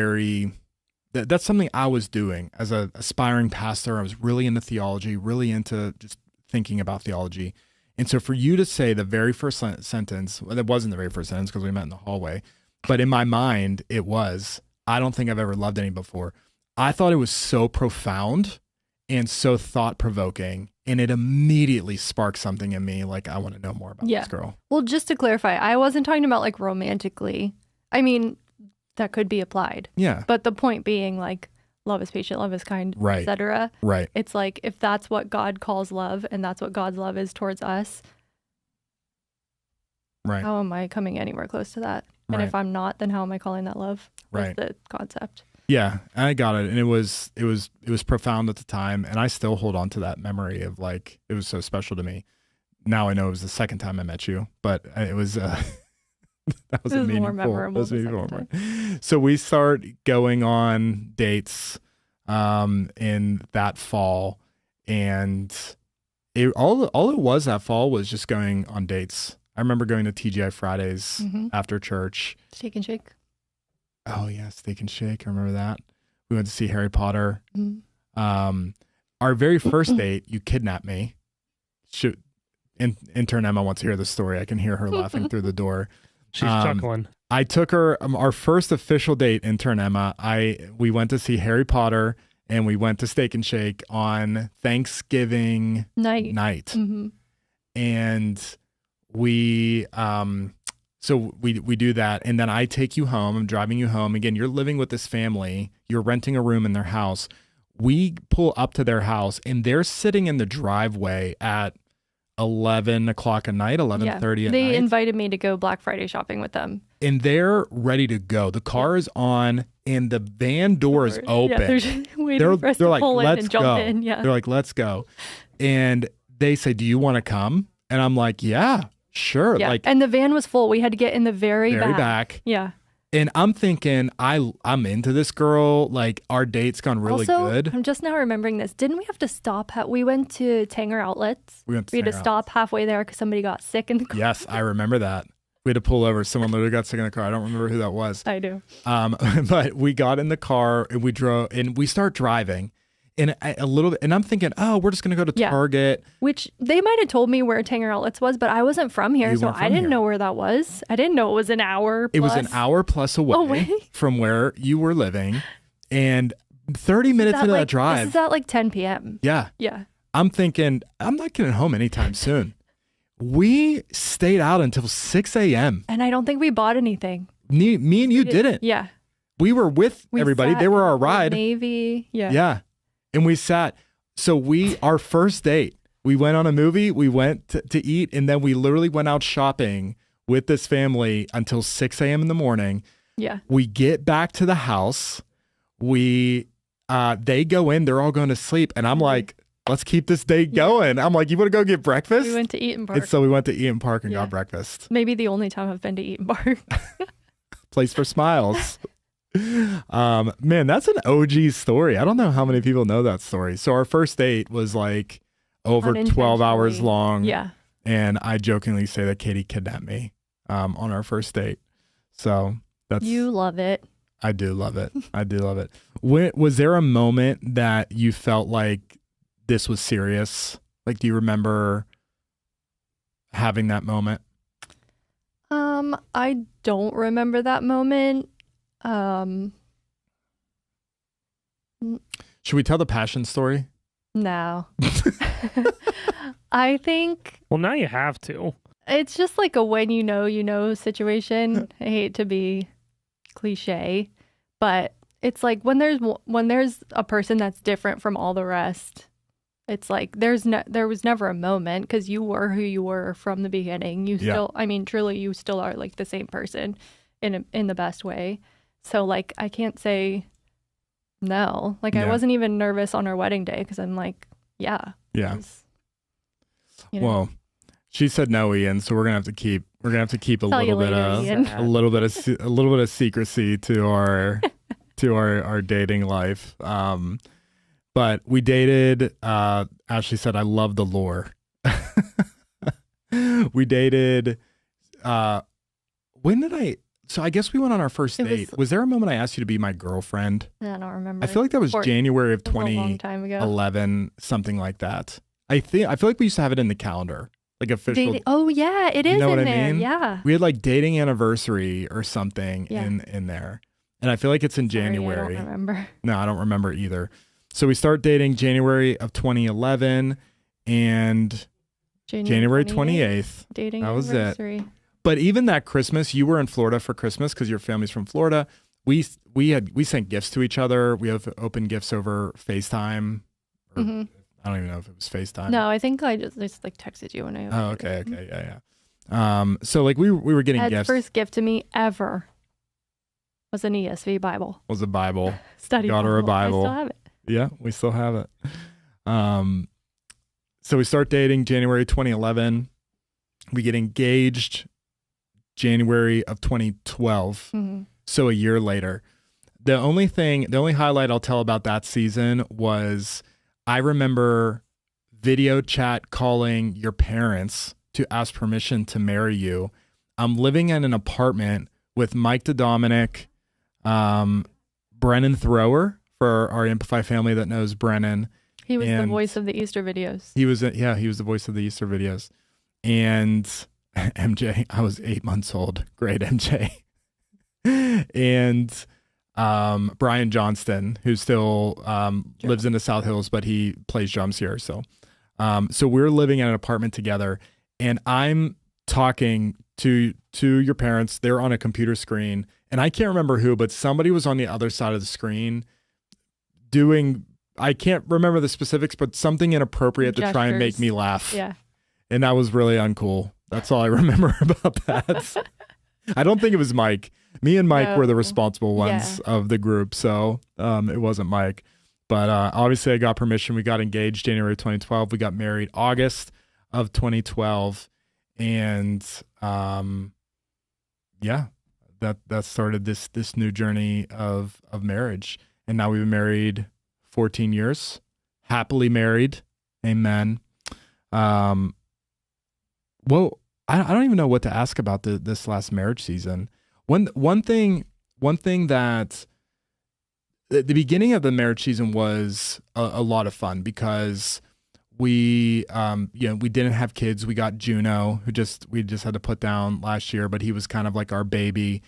that's something I was doing as an aspiring pastor. I was really into theology, really into just thinking about theology. And so for you to say the very first sentence, well, that wasn't the very first sentence because we met in the hallway, but in my mind, it was, I don't think I've ever loved any before. I thought it was so profound and so thought-provoking, and it immediately sparked something in me, like, I want to know more about this girl. Well, just to clarify, I wasn't talking about like romantically. I mean, that could be applied. Yeah. But the point being like love is patient, love is kind, Right. etc. Right. It's like if that's what God calls love and that's what God's love is towards us, Right. how am I coming anywhere close to that? And Right. if I'm not, then how am I calling that love? Was Right. the concept. Yeah, I got it. And it was profound at the time. And I still hold on to that memory of like, it was so special to me. Now I know it was the second time I met you, but it was, that was It was meaningful. more memorable That was the meaningful second moment. So we start going on dates in that fall. And all it was that fall was just going on dates. I remember going to TGI Fridays after church. Steak and Shake. Oh yeah, Steak and Shake. I remember that. We went to see Harry Potter. Mhm. Our very first date, you kidnapped me. Shoot, intern Emma wants to hear the story. I can hear her laughing through the door. She's chuckling. I took her our first official date, intern Emma. We went to see Harry Potter and we went to Steak and Shake on Thanksgiving Night. night. And we so we do that, and then I take you home. I'm driving you home. Again, you're living with this family. You're renting a room in their house. We pull up to their house, and they're sitting in the driveway at 11 o'clock at night, 11:30 at They night. invited me to go Black Friday shopping with them. And they're ready to go. The car is on, and the van door is open. Yeah, they're just waiting for us to like, pull in let's and jump go. in. Yeah. They're like, let's go. And they say, do you want to come? And I'm like, yeah, sure. Yeah. Like, And the van was full. We had to get in the very back. Yeah. And I'm thinking, I'm into this girl. Like, our date's gone really also, good. I'm just now remembering this. Didn't we have to stop? We went to Tanger Outlets. We had to to stop halfway there because somebody got sick in the car. Yes, I remember that. We had to pull over. Someone literally got sick in the car. I don't remember who that was. I do. But we got in the car and we drove, and we start driving. And a little bit, and I'm thinking, oh, we're just gonna go to Target. Which they might have told me where Tanger Outlets was, but I wasn't from here, so I didn't know where that was. I didn't know it was an hour plus. It was an hour plus away Away? from where you were living. And 30 minutes into that drive. This is at like 10 p.m. Yeah. Yeah. I'm thinking, I'm not getting home anytime soon. We stayed out until 6 a.m. And I don't think we bought anything. Me and you didn't. Yeah. We were with We everybody. sat They were in our Old ride. Navy. Yeah. Yeah. And we sat. So our first date, we went on a movie, we went to eat, and then we literally went out shopping with this family until 6 a.m. in the morning. Yeah. We get back to the house. They go in, they're all going to sleep. And I'm like, let's keep this date going. I'm like, you want to go get breakfast? We went to Eaton Park. And so we went to Eaton Park and Yeah. got breakfast. Maybe the only time I've been to Eaton Park. Place for smiles. Man, that's an OG story. I don't know how many people know that story. So our first date was like over 12 hours Unintentionally. long. Yeah. And I jokingly say that Katie kidnapped me on our first date. So that's You love it. I do love it. I do love it. Was there a moment that you felt like this was serious? Like, do you remember having that moment? I don't remember that moment. Should we tell the passion story? No. I think Well, now you have to. it's just like a when you know situation. I hate to be cliche, but it's like when there's a person that's different from all the rest. It's like there was never a moment because you were who you were from the beginning. You Yeah. still, I mean, truly, you still are like the same person in the best way. So like, I can't say no. Like I Yeah. wasn't even nervous on our wedding day because I'm like, yeah. Yeah. this- you know. Well, she said no, Ian. So we're gonna have to keep a Tell you later, Ian. little bit of secrecy to our our dating life. But we dated. Ashley said, "I love the lore." We dated. When did I? So I guess we went on our first It date. Was there a moment I asked you to be my girlfriend? I don't remember. I feel like that was January of It was a long time ago. 2011, something like that. I feel like we used to have it in the calendar, like official. Oh yeah, it is You know in what I there. mean? Yeah. We had like dating anniversary or something Yeah. in there, and I feel like it's in January. Sorry, I don't remember. No, I don't remember either. So we start dating January of 2011, and January 28th. Dating That was it. anniversary. But even that Christmas, you were in Florida for Christmas because your family's from Florida. We sent gifts to each other. We have opened gifts over FaceTime. Or, Mhm. I don't even know if it was FaceTime. No, I think I just like texted you when I. Oh, okay, yeah. So like we were getting Ed's gifts. first gift to me ever was an ESV Bible Was a Bible. study. Got her a Bible. I still have it. Yeah, we still have it. So we start dating January 2011. We get engaged January of 2012. Mhm. So a year later. The only highlight I'll tell about that season was I remember video chat calling your parents to ask permission to marry you. I'm living in an apartment with Mike DeDominic, Brennan Thrower, for our Amplify family that knows Brennan. He was the And voice of the Easter videos. He was the voice of the Easter videos. And MJ, I was 8 months old. Great MJ. And Brian Johnston, who still lives in the South Hills, but he plays drums here. So we're living in an apartment together, and I'm talking to your parents. They're on a computer screen, and I can't remember who, but somebody was on the other side of the screen doing, I can't remember the specifics, but something inappropriate to try and make Gestures. me laugh. Yeah. And that was really uncool. That's all I remember about that. I don't think it was Mike. Me and Mike were the No. responsible ones of the group. So it wasn't Mike. But obviously I got permission. We got engaged January 2012. We got married August of 2012. And that started this new journey of marriage. And now we've been married 14 years. Happily married. Amen. Well, I don't even know what to ask about this last marriage season. One thing that the beginning of the marriage season was a lot of fun because we didn't have kids. We got Juno, we just had to put down last year, but he was kind of like our baby.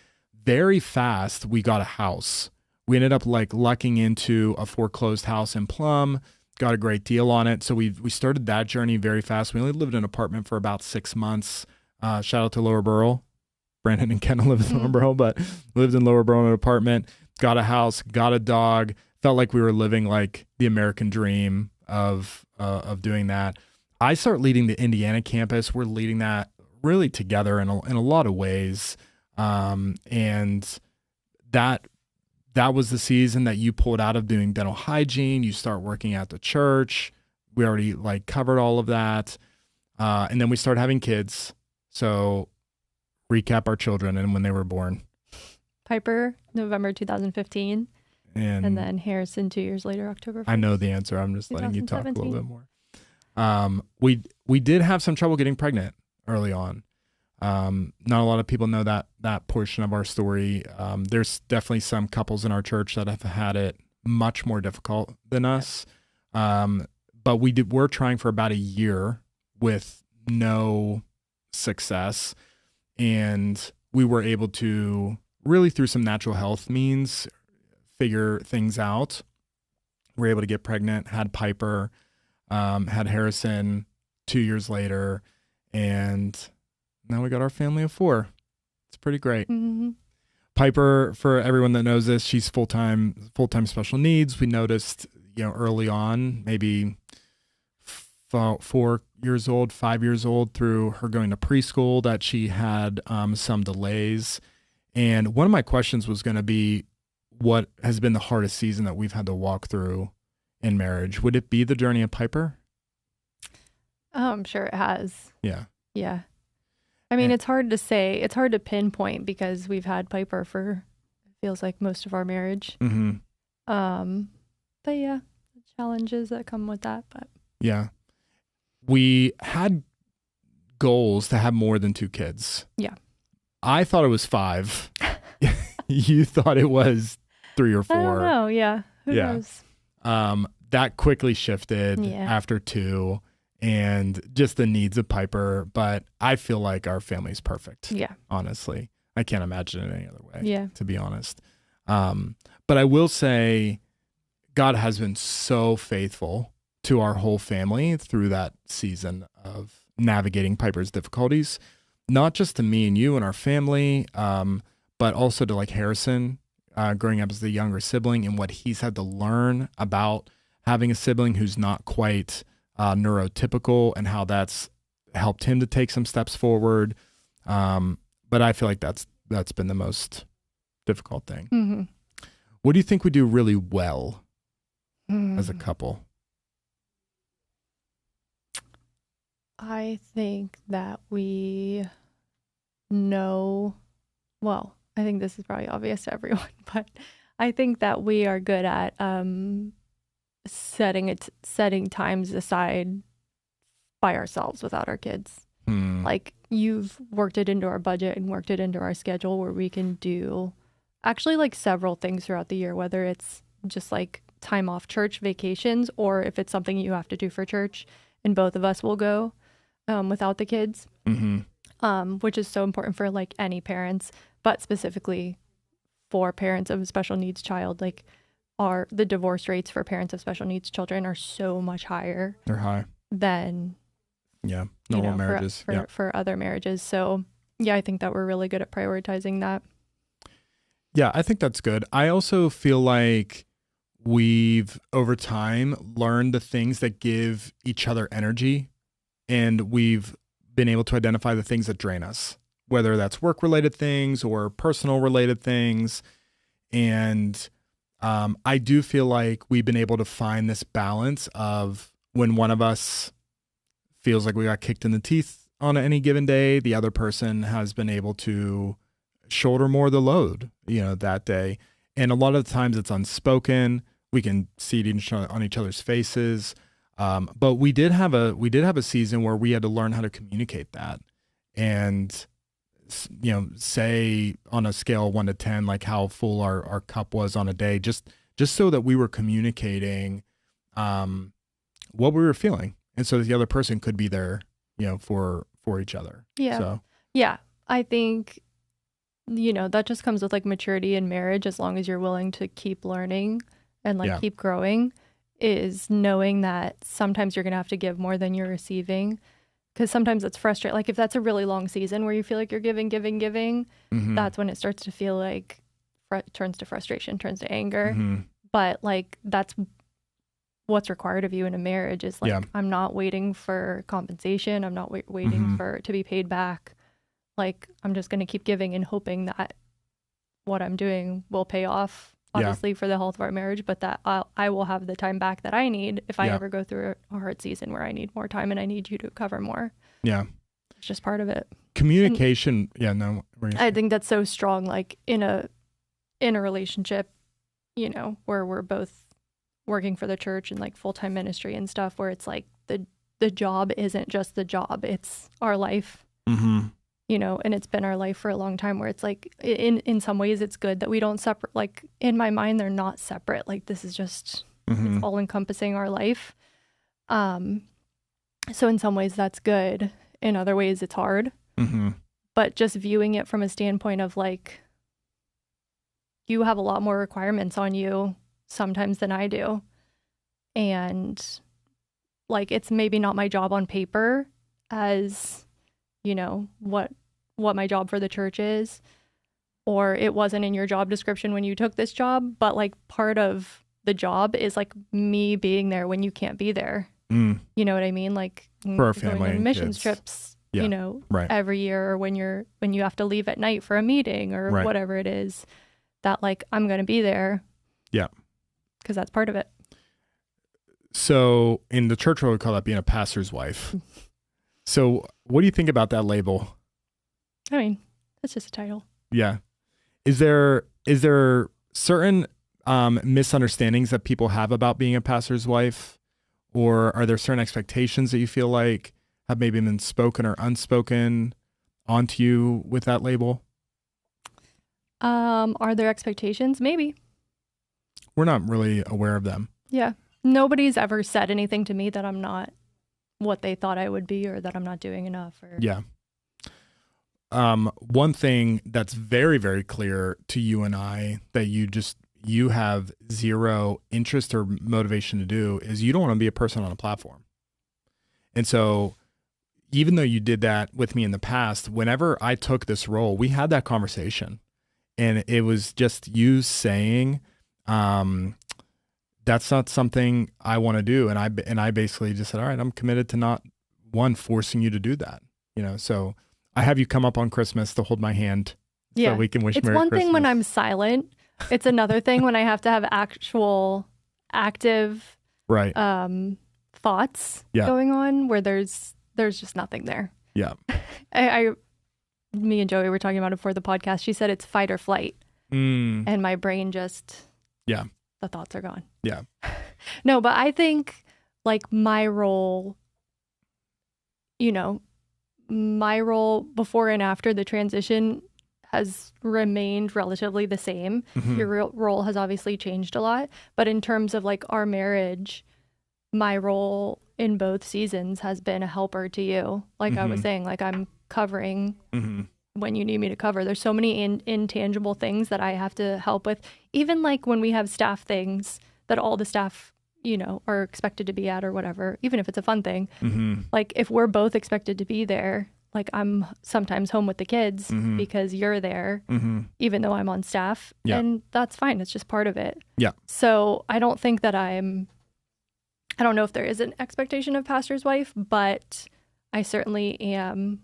Very fast, we got a house. we ended up like lucking into a foreclosed house in Plum, got a great deal on it. So we started that journey very fast. We only lived in an apartment for about 6 months. Shout out to Lower Borough. Brandon and Kendall live in Lower Borough, but lived in Lower Borough in an apartment, got a house, got a dog, felt like we were living like the American dream of doing that. I start leading the Indiana campus. We're leading that really together in a lot of ways. And that was the season that you pulled out of doing dental hygiene. You start working at the church. We already like covered all of that. And then we started having kids. So recap our children and when they were born. Piper, November 2015. And then Harrison 2 years later, October 1st. I know the answer. I'm just letting you talk a little bit more. We did have some trouble getting pregnant early on. Not a lot of people know that portion of our story. There's definitely some couples in our church that have had it much more difficult than us. But we're trying for about a year with no success. And we were able to really, through some natural health means, figure things out. We were able to get pregnant, had Piper, had Harrison 2 years later, and now we got our family of 4. It's pretty great. Mm-hmm. Piper, for everyone that knows this, she's full-time special needs. We noticed, early on, maybe 4 years old, 5 years old, through her going to preschool, that she had some delays. And one of my questions was going to be, what has been the hardest season that we've had to walk through in marriage? Would it be the journey of Piper? Oh, I'm sure it has. Yeah. Yeah. I mean, it's hard to say. It's hard to pinpoint because we've had Piper for, it feels like, most of our marriage. Mm-hmm. But yeah, the challenges that come with that. But yeah. We had goals to have more than 2 kids. Yeah. I thought it was 5. You thought it was 3 or 4. I don't know. Yeah. Who knows? That quickly shifted after 2 and just the needs of Piper. But I feel like our family's perfect. Yeah. Honestly, I can't imagine it any other way. Yeah. To be honest. But I will say God has been so faithful to our whole family through that season of navigating Piper's difficulties, not just to me and you and our family, but also to like Harrison, growing up as the younger sibling and what he's had to learn about having a sibling who's not quite neurotypical and how that's helped him to take some steps forward. But I feel like that's been the most difficult thing. Mm-hmm. What do you think we do really well as a couple? I think that we know, well, I think this is probably obvious to everyone, but I think that we are good at setting times aside by ourselves without our kids. Like, you've worked it into our budget and worked it into our schedule where we can do actually like several things throughout the year, whether it's just like time off church vacations or if it's something you have to do for church, and both of us will go without the kids, which is so important for like any parents, but specifically for parents of a special needs child. Like, the divorce rates for parents of special needs children are so much higher. They're high than normal marriages for other marriages. So yeah, I think that we're really good at prioritizing that. Yeah, I think that's good. I also feel like we've over time learned the things that give each other energy, and we've been able to identify the things that drain us, whether that's work-related things or personal-related things. And I do feel like we've been able to find this balance of when one of us feels like we got kicked in the teeth on any given day, the other person has been able to shoulder more of the load, that day. And a lot of the times it's unspoken. We can see it on each other's faces. But we did have a season where we had to learn how to communicate that and, say on a scale of 1 to 10, like how full our cup was on a day, just so that we were communicating, what we were feeling. And so that the other person could be there, for each other. Yeah. So. Yeah. I think that just comes with like maturity in marriage, as long as you're willing to keep learning and like keep growing, is knowing that sometimes you're going to have to give more than you're receiving. Because sometimes it's frustrating. Like if that's a really long season where you feel like you're giving, that's when it starts to feel like turns to frustration, turns to anger. But like that's what's required of you in a marriage is like, I'm not waiting for compensation. I'm not waiting to be paid back. Like I'm just going to keep giving and hoping that what I'm doing will pay off, obviously for the health of our marriage, but that I will have the time back that I need if I ever go through a hard season where I need more time and I need you to cover more. Yeah. It's just part of it. Communication. I think that's so strong, like in a relationship, where we're both working for the church and like full-time ministry and stuff, where it's like the job isn't just the job, it's our life. And it's been our life for a long time, where it's like in some ways it's good that we don't separate, like in my mind they're not separate, like this is just it's all encompassing our life. So in some ways that's good, in other ways it's hard. But just viewing it from a standpoint of like, you have a lot more requirements on you sometimes than I do, and like it's maybe not my job on paper as what my job for the church is, or it wasn't in your job description when you took this job, but like part of the job is like me being there when you can't be there. You know what I mean? Like for our family going on missions trips, every year, or when you have to leave at night for a meeting or whatever it is, that like I'm going to be there. Yeah. Because that's part of it. So in the church world, we call that being a pastor's wife. So what do you think about that label? I mean, it's just a title. Yeah. Is there certain misunderstandings that people have about being a pastor's wife? Or are there certain expectations that you feel like have maybe been spoken or unspoken onto you with that label? Are there expectations? Maybe. We're not really aware of them. Yeah. Nobody's ever said anything to me that I'm not what they thought I would be, or that I'm not doing enough. Or... Yeah. One thing that's very, very clear to you and I that you have zero interest or motivation to do is you don't want to be a person on a platform. And so even though you did that with me in the past, whenever I took this role, we had that conversation, and it was just you saying, that's not something I want to do. And I basically just said, all right, I'm committed to not forcing you to do that. So I have you come up on Christmas to hold my hand so we can wish it's Merry one Christmas. Thing when I'm silent. It's another thing when I have to have actual active thoughts going on, where there's just nothing there. Yeah. Me and Joey were talking about it before the podcast. She said it's fight or flight. And my brain just, the thoughts are gone. Yeah. No, but I think like my role before and after the transition has remained relatively the same. Your role has obviously changed a lot, but in terms of like our marriage, my role in both seasons has been a helper to you. Like I was saying, like I'm covering when you need me to cover. There's so many intangible things that I have to help with. Even like when we have staff things that all the staff, are expected to be at or whatever, even if it's a fun thing. Like if we're both expected to be there, like I'm sometimes home with the kids because you're there, even though I'm on staff. And that's fine. It's just part of it. Yeah. So I don't think that I don't know if there is an expectation of pastor's wife, but I certainly am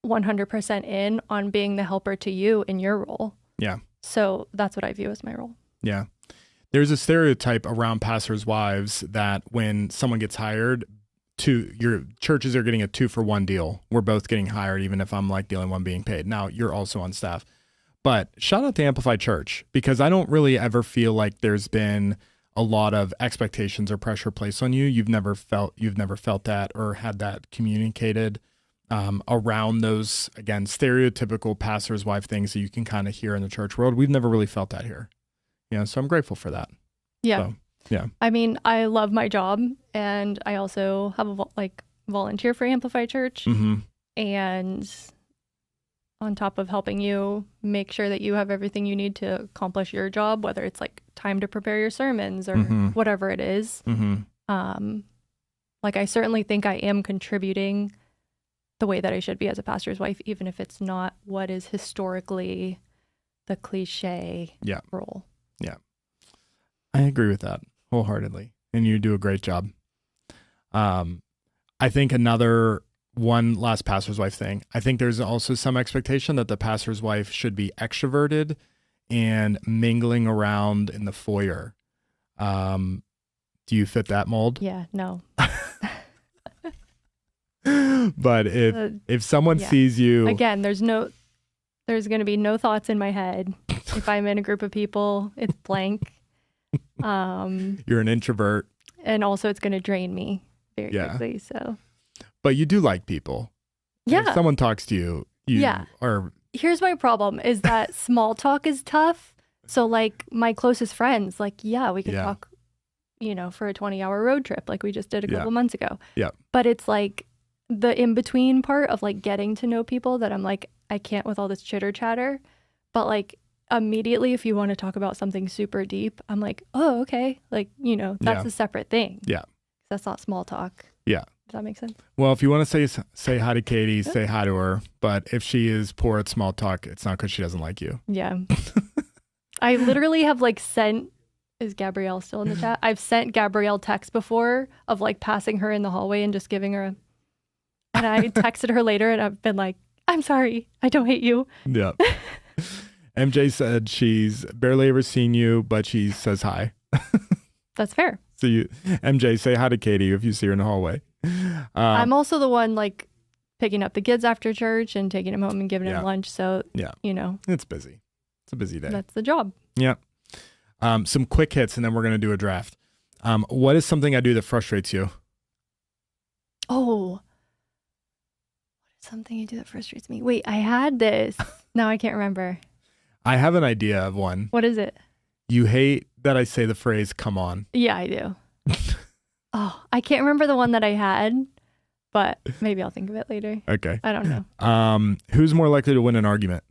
100% in on being the helper to you in your role. Yeah. So that's what I view as my role. Yeah. There's a stereotype around pastors' wives that when someone gets hired, your churches are getting a 2-for-1 deal. We're both getting hired, even if I'm like the only one being paid. Now you're also on staff, but shout out to Amplify Church, because I don't really ever feel like there's been a lot of expectations or pressure placed on you. You've never felt that or had that communicated around those, again, stereotypical pastor's wife things that you can kind of hear in the church world. We've never really felt that here. So I'm grateful for that. Yeah. So, yeah. I mean, I love my job, and I also have a volunteer for Amplify Church, and on top of helping you make sure that you have everything you need to accomplish your job, whether it's like time to prepare your sermons or whatever it is. Like I certainly think I am contributing the way that I should be as a pastor's wife, even if it's not what is historically the cliche role. Yeah. I agree with that wholeheartedly. And you do a great job. I think one last pastor's wife thing. I think there's also some expectation that the pastor's wife should be extroverted and mingling around in the foyer. Do you fit that mold? Yeah, no. But if someone sees you again, there's going to be no thoughts in my head. If I'm in a group of people, it's blank. You're an introvert. And also it's going to drain me very quickly. So, but you do like people. Yeah. If someone talks to you, are. Here's my problem is that small talk is tough. So like my closest friends, like, we could talk, for a 20-hour road trip like we just did a couple months ago. Yeah. But it's like the in-between part of like getting to know people that I'm like, I can't with all this chitter chatter. But like immediately, if you want to talk about something super deep, I'm like, oh, okay. Like, that's a separate thing. Yeah. That's not small talk. Yeah. Does that make sense? Well, if you want to say hi to Katie, say hi to her. But if she is poor at small talk, it's not because she doesn't like you. Yeah. I literally have like sent, is Gabrielle still in the chat? I've sent Gabrielle texts before of like passing her in the hallway and just giving her and I texted her later and I've been like, I'm sorry. I don't hate you. Yeah. MJ said she's barely ever seen you, but she says hi. That's fair. So MJ, say hi to Katie if you see her in the hallway. I'm also the one like picking up the kids after church and taking them home and giving them lunch. So, it's busy. It's a busy day. That's the job. Yeah. Some quick hits and then we're going to do a draft. What is something I do that frustrates you? Oh, something you do that frustrates me. Wait, I had this. Now I can't remember. I have an idea of one. What is it? You hate that I say the phrase, come on. Yeah, I do. I can't remember the one that I had, but maybe I'll think of it later. Okay. I don't know. Who's more likely to win an argument?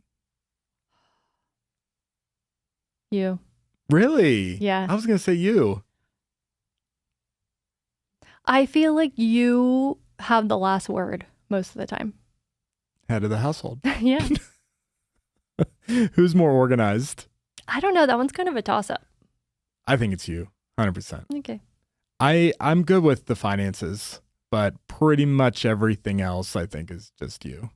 You. Really? Yeah. I was going to say you. I feel like you have the last word most of the time. Head of the household. Yeah. Who's more organized? I don't know. That one's kind of a toss-up. I think it's you. 100%. Okay. I'm good with the finances, but pretty much everything else I think is just you.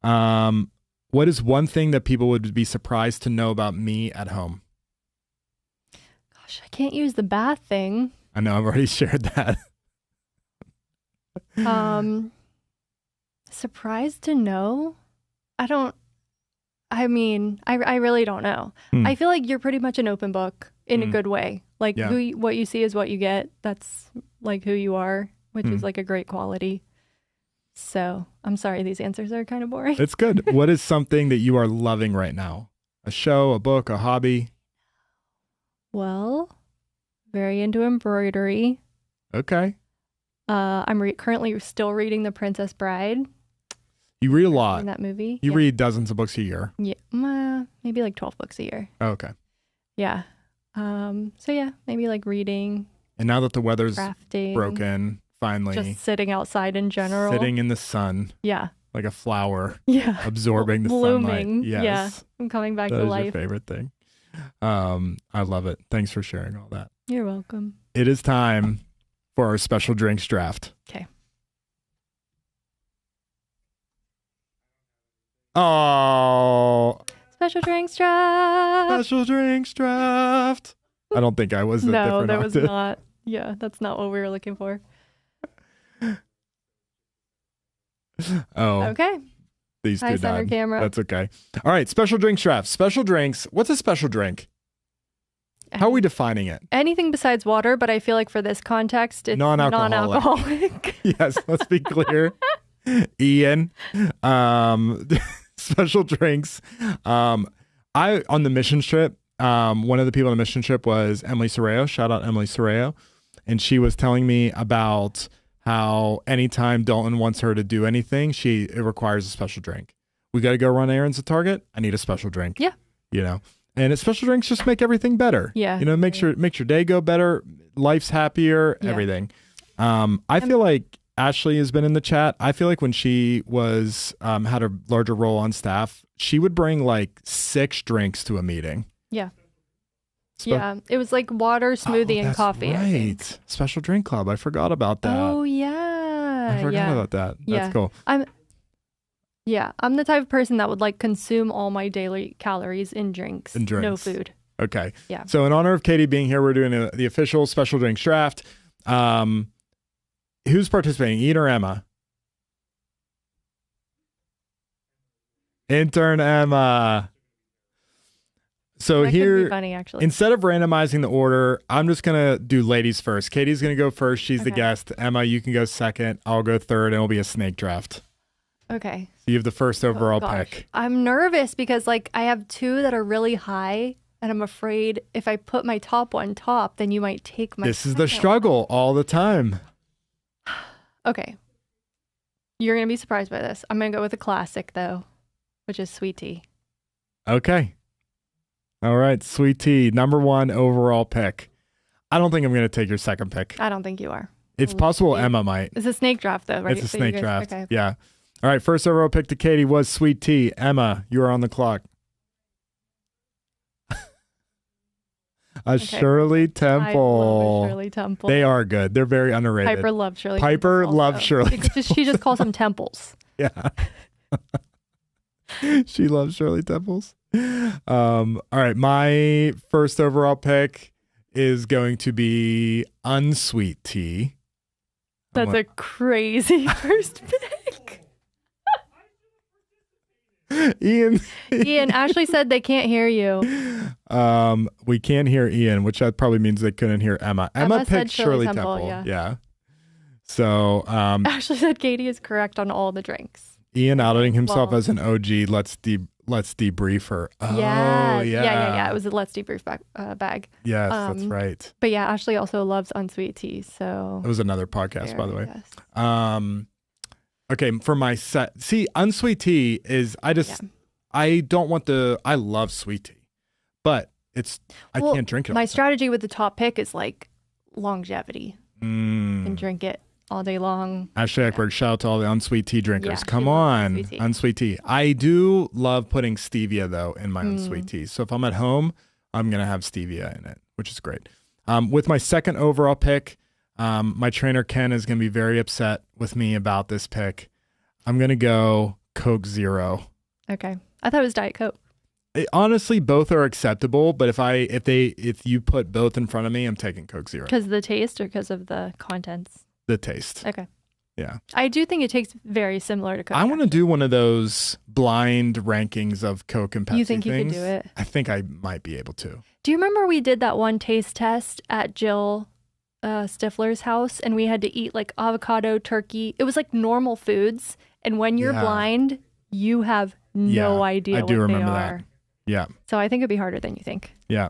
What is one thing that people would be surprised to know about me at home? Gosh, I can't use the bath thing. I know, I've already shared that. Surprised to know? I really don't know. I feel like you're pretty much an open book in a good way. Like what you see is what you get. That's like who you are, which is like a great quality. So I'm sorry, these answers are kind of boring. It's good. What is something that you are loving right now? A show, a book, a hobby? Well, very into embroidery. Okay. I'm currently still reading The Princess Bride. You read a lot. In that movie. You read dozens of books a year. Yeah, maybe like 12 books a year. Oh, okay. Yeah. So yeah, maybe like reading. And now that the weather's crafting, broken, finally. Just sitting outside in general. Sitting in the sun. Yeah. Like a flower. Yeah. Absorbing the blooming. sunlight. Yes. Yeah. I'm coming back to life. That is your favorite thing. I love it. Thanks for sharing all that. You're welcome. It is time for our special drinks draft. Okay. Oh. Special drinks draft. Special drinks draft. I don't think I was the No, different that was octave. not. Yeah, that's not what we were looking for. Oh. Okay. These Hi, two center died. camera. That's okay. All right, special drinks draft. Special drinks. What's a special drink? How are we defining it? Anything besides water, but I feel like for this context, it's Non-alcoholic. non-alcoholic. Yes, let's be clear. Ian, special drinks. On the mission trip, one of the people on the mission trip was Emily Sorreo. Shout out Emily Sorreo. And she was telling me about how anytime Dalton wants her to do anything, it requires a special drink. we got to go run errands at Target. I need a special drink. Yeah. You know, and special drinks just make everything better. Yeah. You know, makes your day go better. Life's happier, Yeah. everything. I feel like Ashley has been in the chat. I feel like when she was, had a larger role on staff, she would bring like 6 drinks to a meeting. Yeah. Spe- Yeah. It was like water, smoothie, and that's coffee. I think. Right. Special drink club. I forgot about that. Oh, yeah. I forgot about that. Yeah. That's cool. I'm the type of person that would like consume all my daily calories in drinks. In drinks. No food. Okay. Yeah. So in honor of Katie being here, we're doing the official special drinks draft. Who's participating, Ian or Emma? Intern Emma. So That could here, be funny, actually. instead of randomizing the order, I'm just going to do ladies first. Katie's going to go first. She's the Okay. guest. Emma, you can go second. I'll go third, and it'll be a snake draft. Okay. So you have the first overall Gosh. pick. I'm nervous because like I have 2 that are really high, and I'm afraid if I put my top one top, then you might take my. This is the second struggle all the time. one. Okay. You're gonna be surprised by this. I'm gonna go with a classic though, which is sweet tea. Okay. All right, sweet tea, number 1 overall pick. I don't think I'm going to take your second pick. I don't think you are. It's We'll possible see. Emma might. It's a snake draft though, right? It's a So you snake guys- draft. Okay. Yeah. All right, first overall pick to Katie was sweet tea. Emma, you are on the clock. Shirley I love Temple. a Shirley Temple. They are good. They're very underrated. Piper loves Shirley. Piper Temples loves also. Shirley She just calls them temples. Yeah. She loves Shirley Temples. All right, my first overall pick is going to be unsweet tea. That's a crazy first pick. Ian. Ian, Ashley said they can't hear you. We can't hear Ian, which that probably means they couldn't hear Emma. Emma said picked Shirley Temple. Yeah. So Ashley said Katie is correct on all the drinks. Ian outing himself Well- as an OG. Let's debrief her. Oh, yeah. It was a Let's Debrief bag. Yes, that's right. But yeah, Ashley also loves unsweet tea. So It was another podcast, by the way. yes. Okay, for my set, see, unsweet tea is I don't want I love sweet tea, but I Well, can't drink it. My all the time. strategy with the top pick is like longevity. Mm. And drink it all day long. Ashley Eckberg, shout out to all the unsweet tea drinkers. Yeah, Come she loves on, unsweet tea. unsweet tea. I do love putting stevia though in my unsweet tea. So if I'm at home, I'm gonna have stevia in it, which is great. With my second overall pick, my trainer Ken is gonna be very upset with me about this pick. I'm gonna go Coke Zero. Okay. I thought it was Diet Coke. Honestly, both are acceptable, but if you put both in front of me, I'm taking Coke Zero. Because of the taste or because of the contents? The taste. Okay. Yeah. I do think it tastes very similar to Coke. I want to do one of those blind rankings of Coke and Pepsi You think you could things. do it? I think I might be able to. Do you remember we did that one taste test at Jill Stifler's house and we had to eat like avocado, turkey? It was like normal foods. And when you're Yeah. blind, you have no idea I do what remember they that. are. Yeah. So I think it'd be harder than you think. Yeah.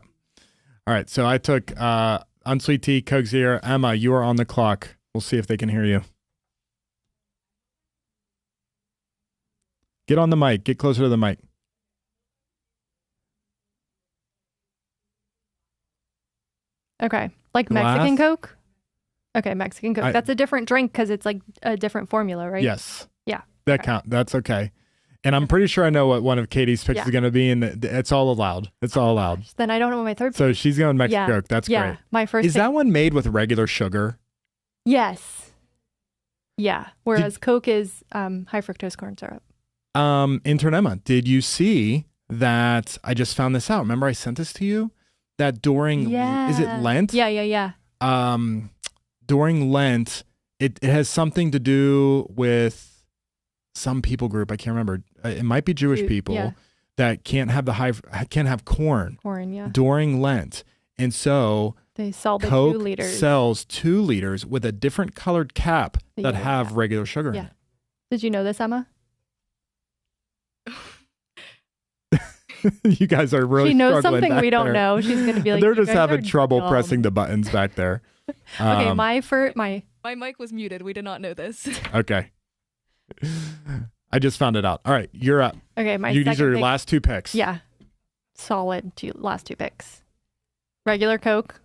All right. So I took unsweet tea, Coke Zero. Emma, you are on the clock. We'll see if they can hear you. Get on the mic. Get closer to the mic. Okay. Like Glass? Mexican Coke? Okay, Mexican Coke. I- That's a different drink because it's like a different formula, right? Yes. Yeah. That Okay. count. That's okay. And I'm pretty sure I know what one of Katie's picks Yeah. is going to be, and it's all allowed. It's all allowed. Then I don't know what my third So she's going Mexican Yeah. Coke. That's yeah, great. my first Is pick- that one made with regular sugar? Yes. Yeah. Whereas Coke is high fructose corn syrup. Intern Emma, did you see that? I just found this out. Remember I sent this to you? That during, is it Lent? Yeah. During Lent, it has something to do with some people group. I can't remember. It might be Jewish people yeah. that can't have corn Corn, yeah. during Lent. And so They sell the Coke 2 liters. sells 2 liters with a different colored cap that Yeah. have regular sugar in Yeah. it. Did you know this, Emma? You guys are really she knows struggling something back we don't there. know. She's going to be like, They're "You just guys having are trouble dumb." pressing the buttons back there. Okay, Um, my My mic was muted. We did not know this. Okay. I just found it out. All right, you're up. Okay, my These second are your pick, last two picks. Yeah, solid last two picks. Regular Coke,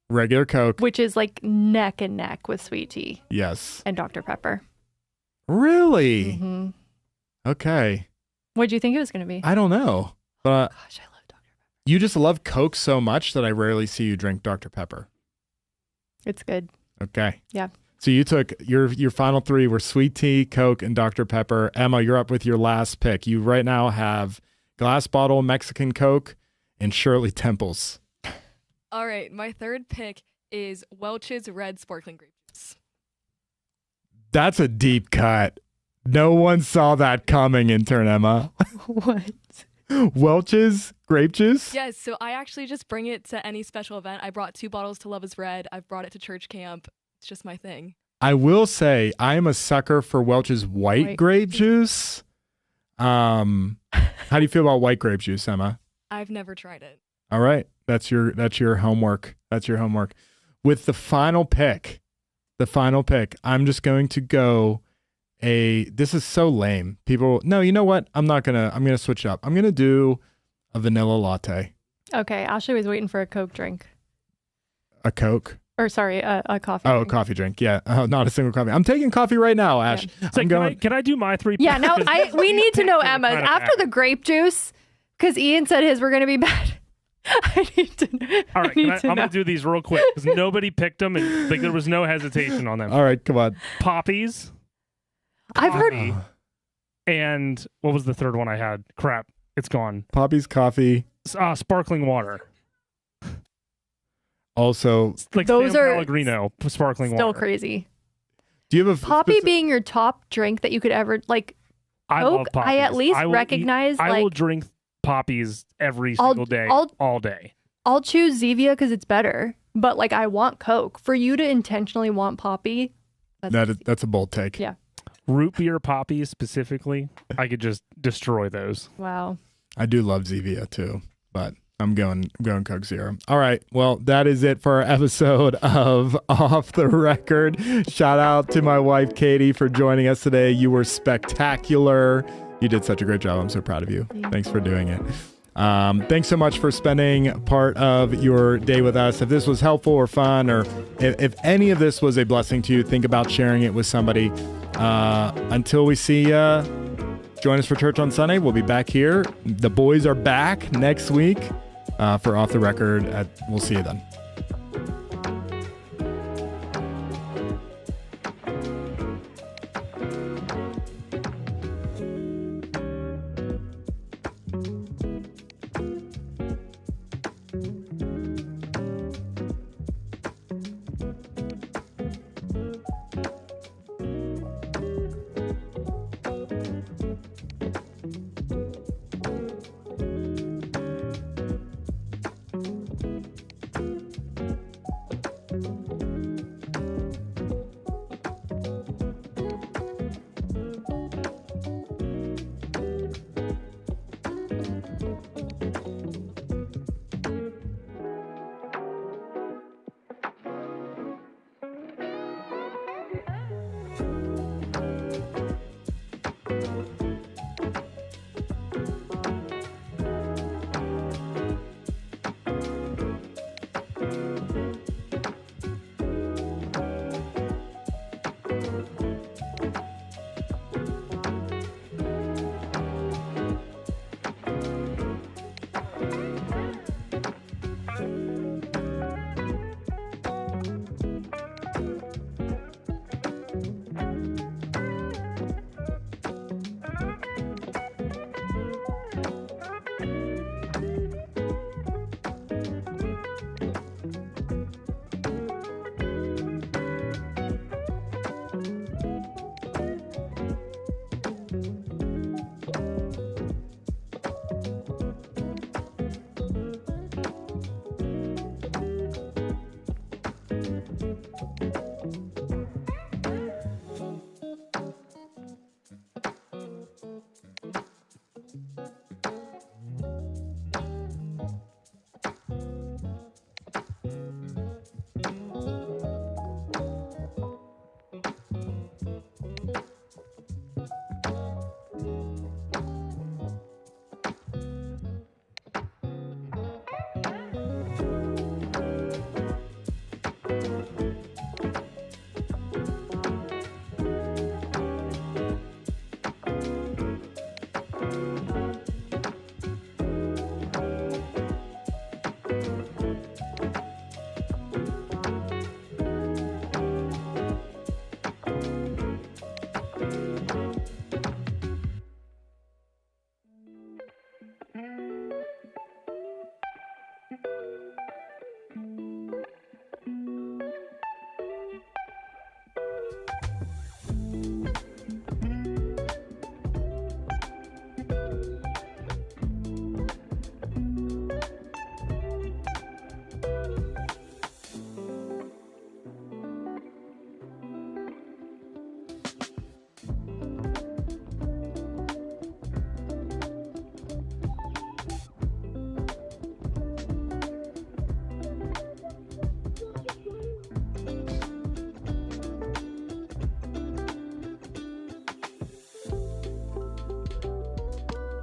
Regular Coke. which is like neck and neck with sweet tea, Yes. and Dr. Pepper. Really? Mm-hmm. Okay. What do you think it was going to be? I don't know. But Gosh, I love Dr. Pepper. you just love Coke so much that I rarely see you drink Dr. Pepper. It's good. Okay. Yeah. So you took your final three were sweet tea, Coke, and Dr. Pepper. Emma, you're up with your last pick. You right now have glass bottle Mexican Coke and Shirley Temples. All right, my third pick is Welch's Red Sparkling Grape Juice. That's a deep cut. No one saw that coming, intern Emma. What? Welch's grape juice? Yes, so I actually just bring it to any special event. I brought 2 bottles to Love is Red. I've brought it to church camp. It's just my thing. I will say I am a sucker for Welch's white grape juice. How do you feel about white grape juice, Emma? I've never tried it. All right. That's your homework. That's your homework. With the final pick, I'm just going to go this is so lame. People, no, you know what? I'm going to switch up. I'm going to do a vanilla latte. Okay, Ashley was waiting for a Coke drink. A Coke? Or sorry, a coffee Oh, drink. a coffee drink. Yeah. Oh, not a single coffee. I'm taking coffee right now, Ash. Yeah. It's like, can I do my 3 Yeah, picks? no, we need to know Emma's. Kinda After bad. the grape juice, because Ian said his were going to be bad. I need to know. All right, I'm going to do these real quick because nobody picked them and like there was no hesitation on them. All right, come on. Poppies. I've heard. coffee, And what was the third one I had? Crap. It's gone. Poppy's coffee. Sparkling water. Also, Like Those San are Pellegrino sparkling Still water. crazy. do you have a Poppy specific- being your top drink that you could ever like. I Coke, love poppies. I at least will recognize, I will like- drink poppies every I'll- single day, I'll- all day. I'll choose Zevia because it's better, but like I want Coke. For you to intentionally want Poppy, that's a bold take. Yeah. Root beer poppies specifically, I could just destroy those. wow. I do love Zevia too, but I'm going Coke Zero. All right. Well, that is it for our episode of Off the Record. Shout out to my wife, Katie, for joining us today. You were spectacular. You did such a great job. I'm so proud of you. Thanks for doing it. Thanks so much for spending part of your day with us. If this was helpful or fun, or if any of this was a blessing to you, think about sharing it with somebody. Until we see you, join us for church on Sunday. We'll be back here. The boys are back next week for Off the Record. We'll see you then.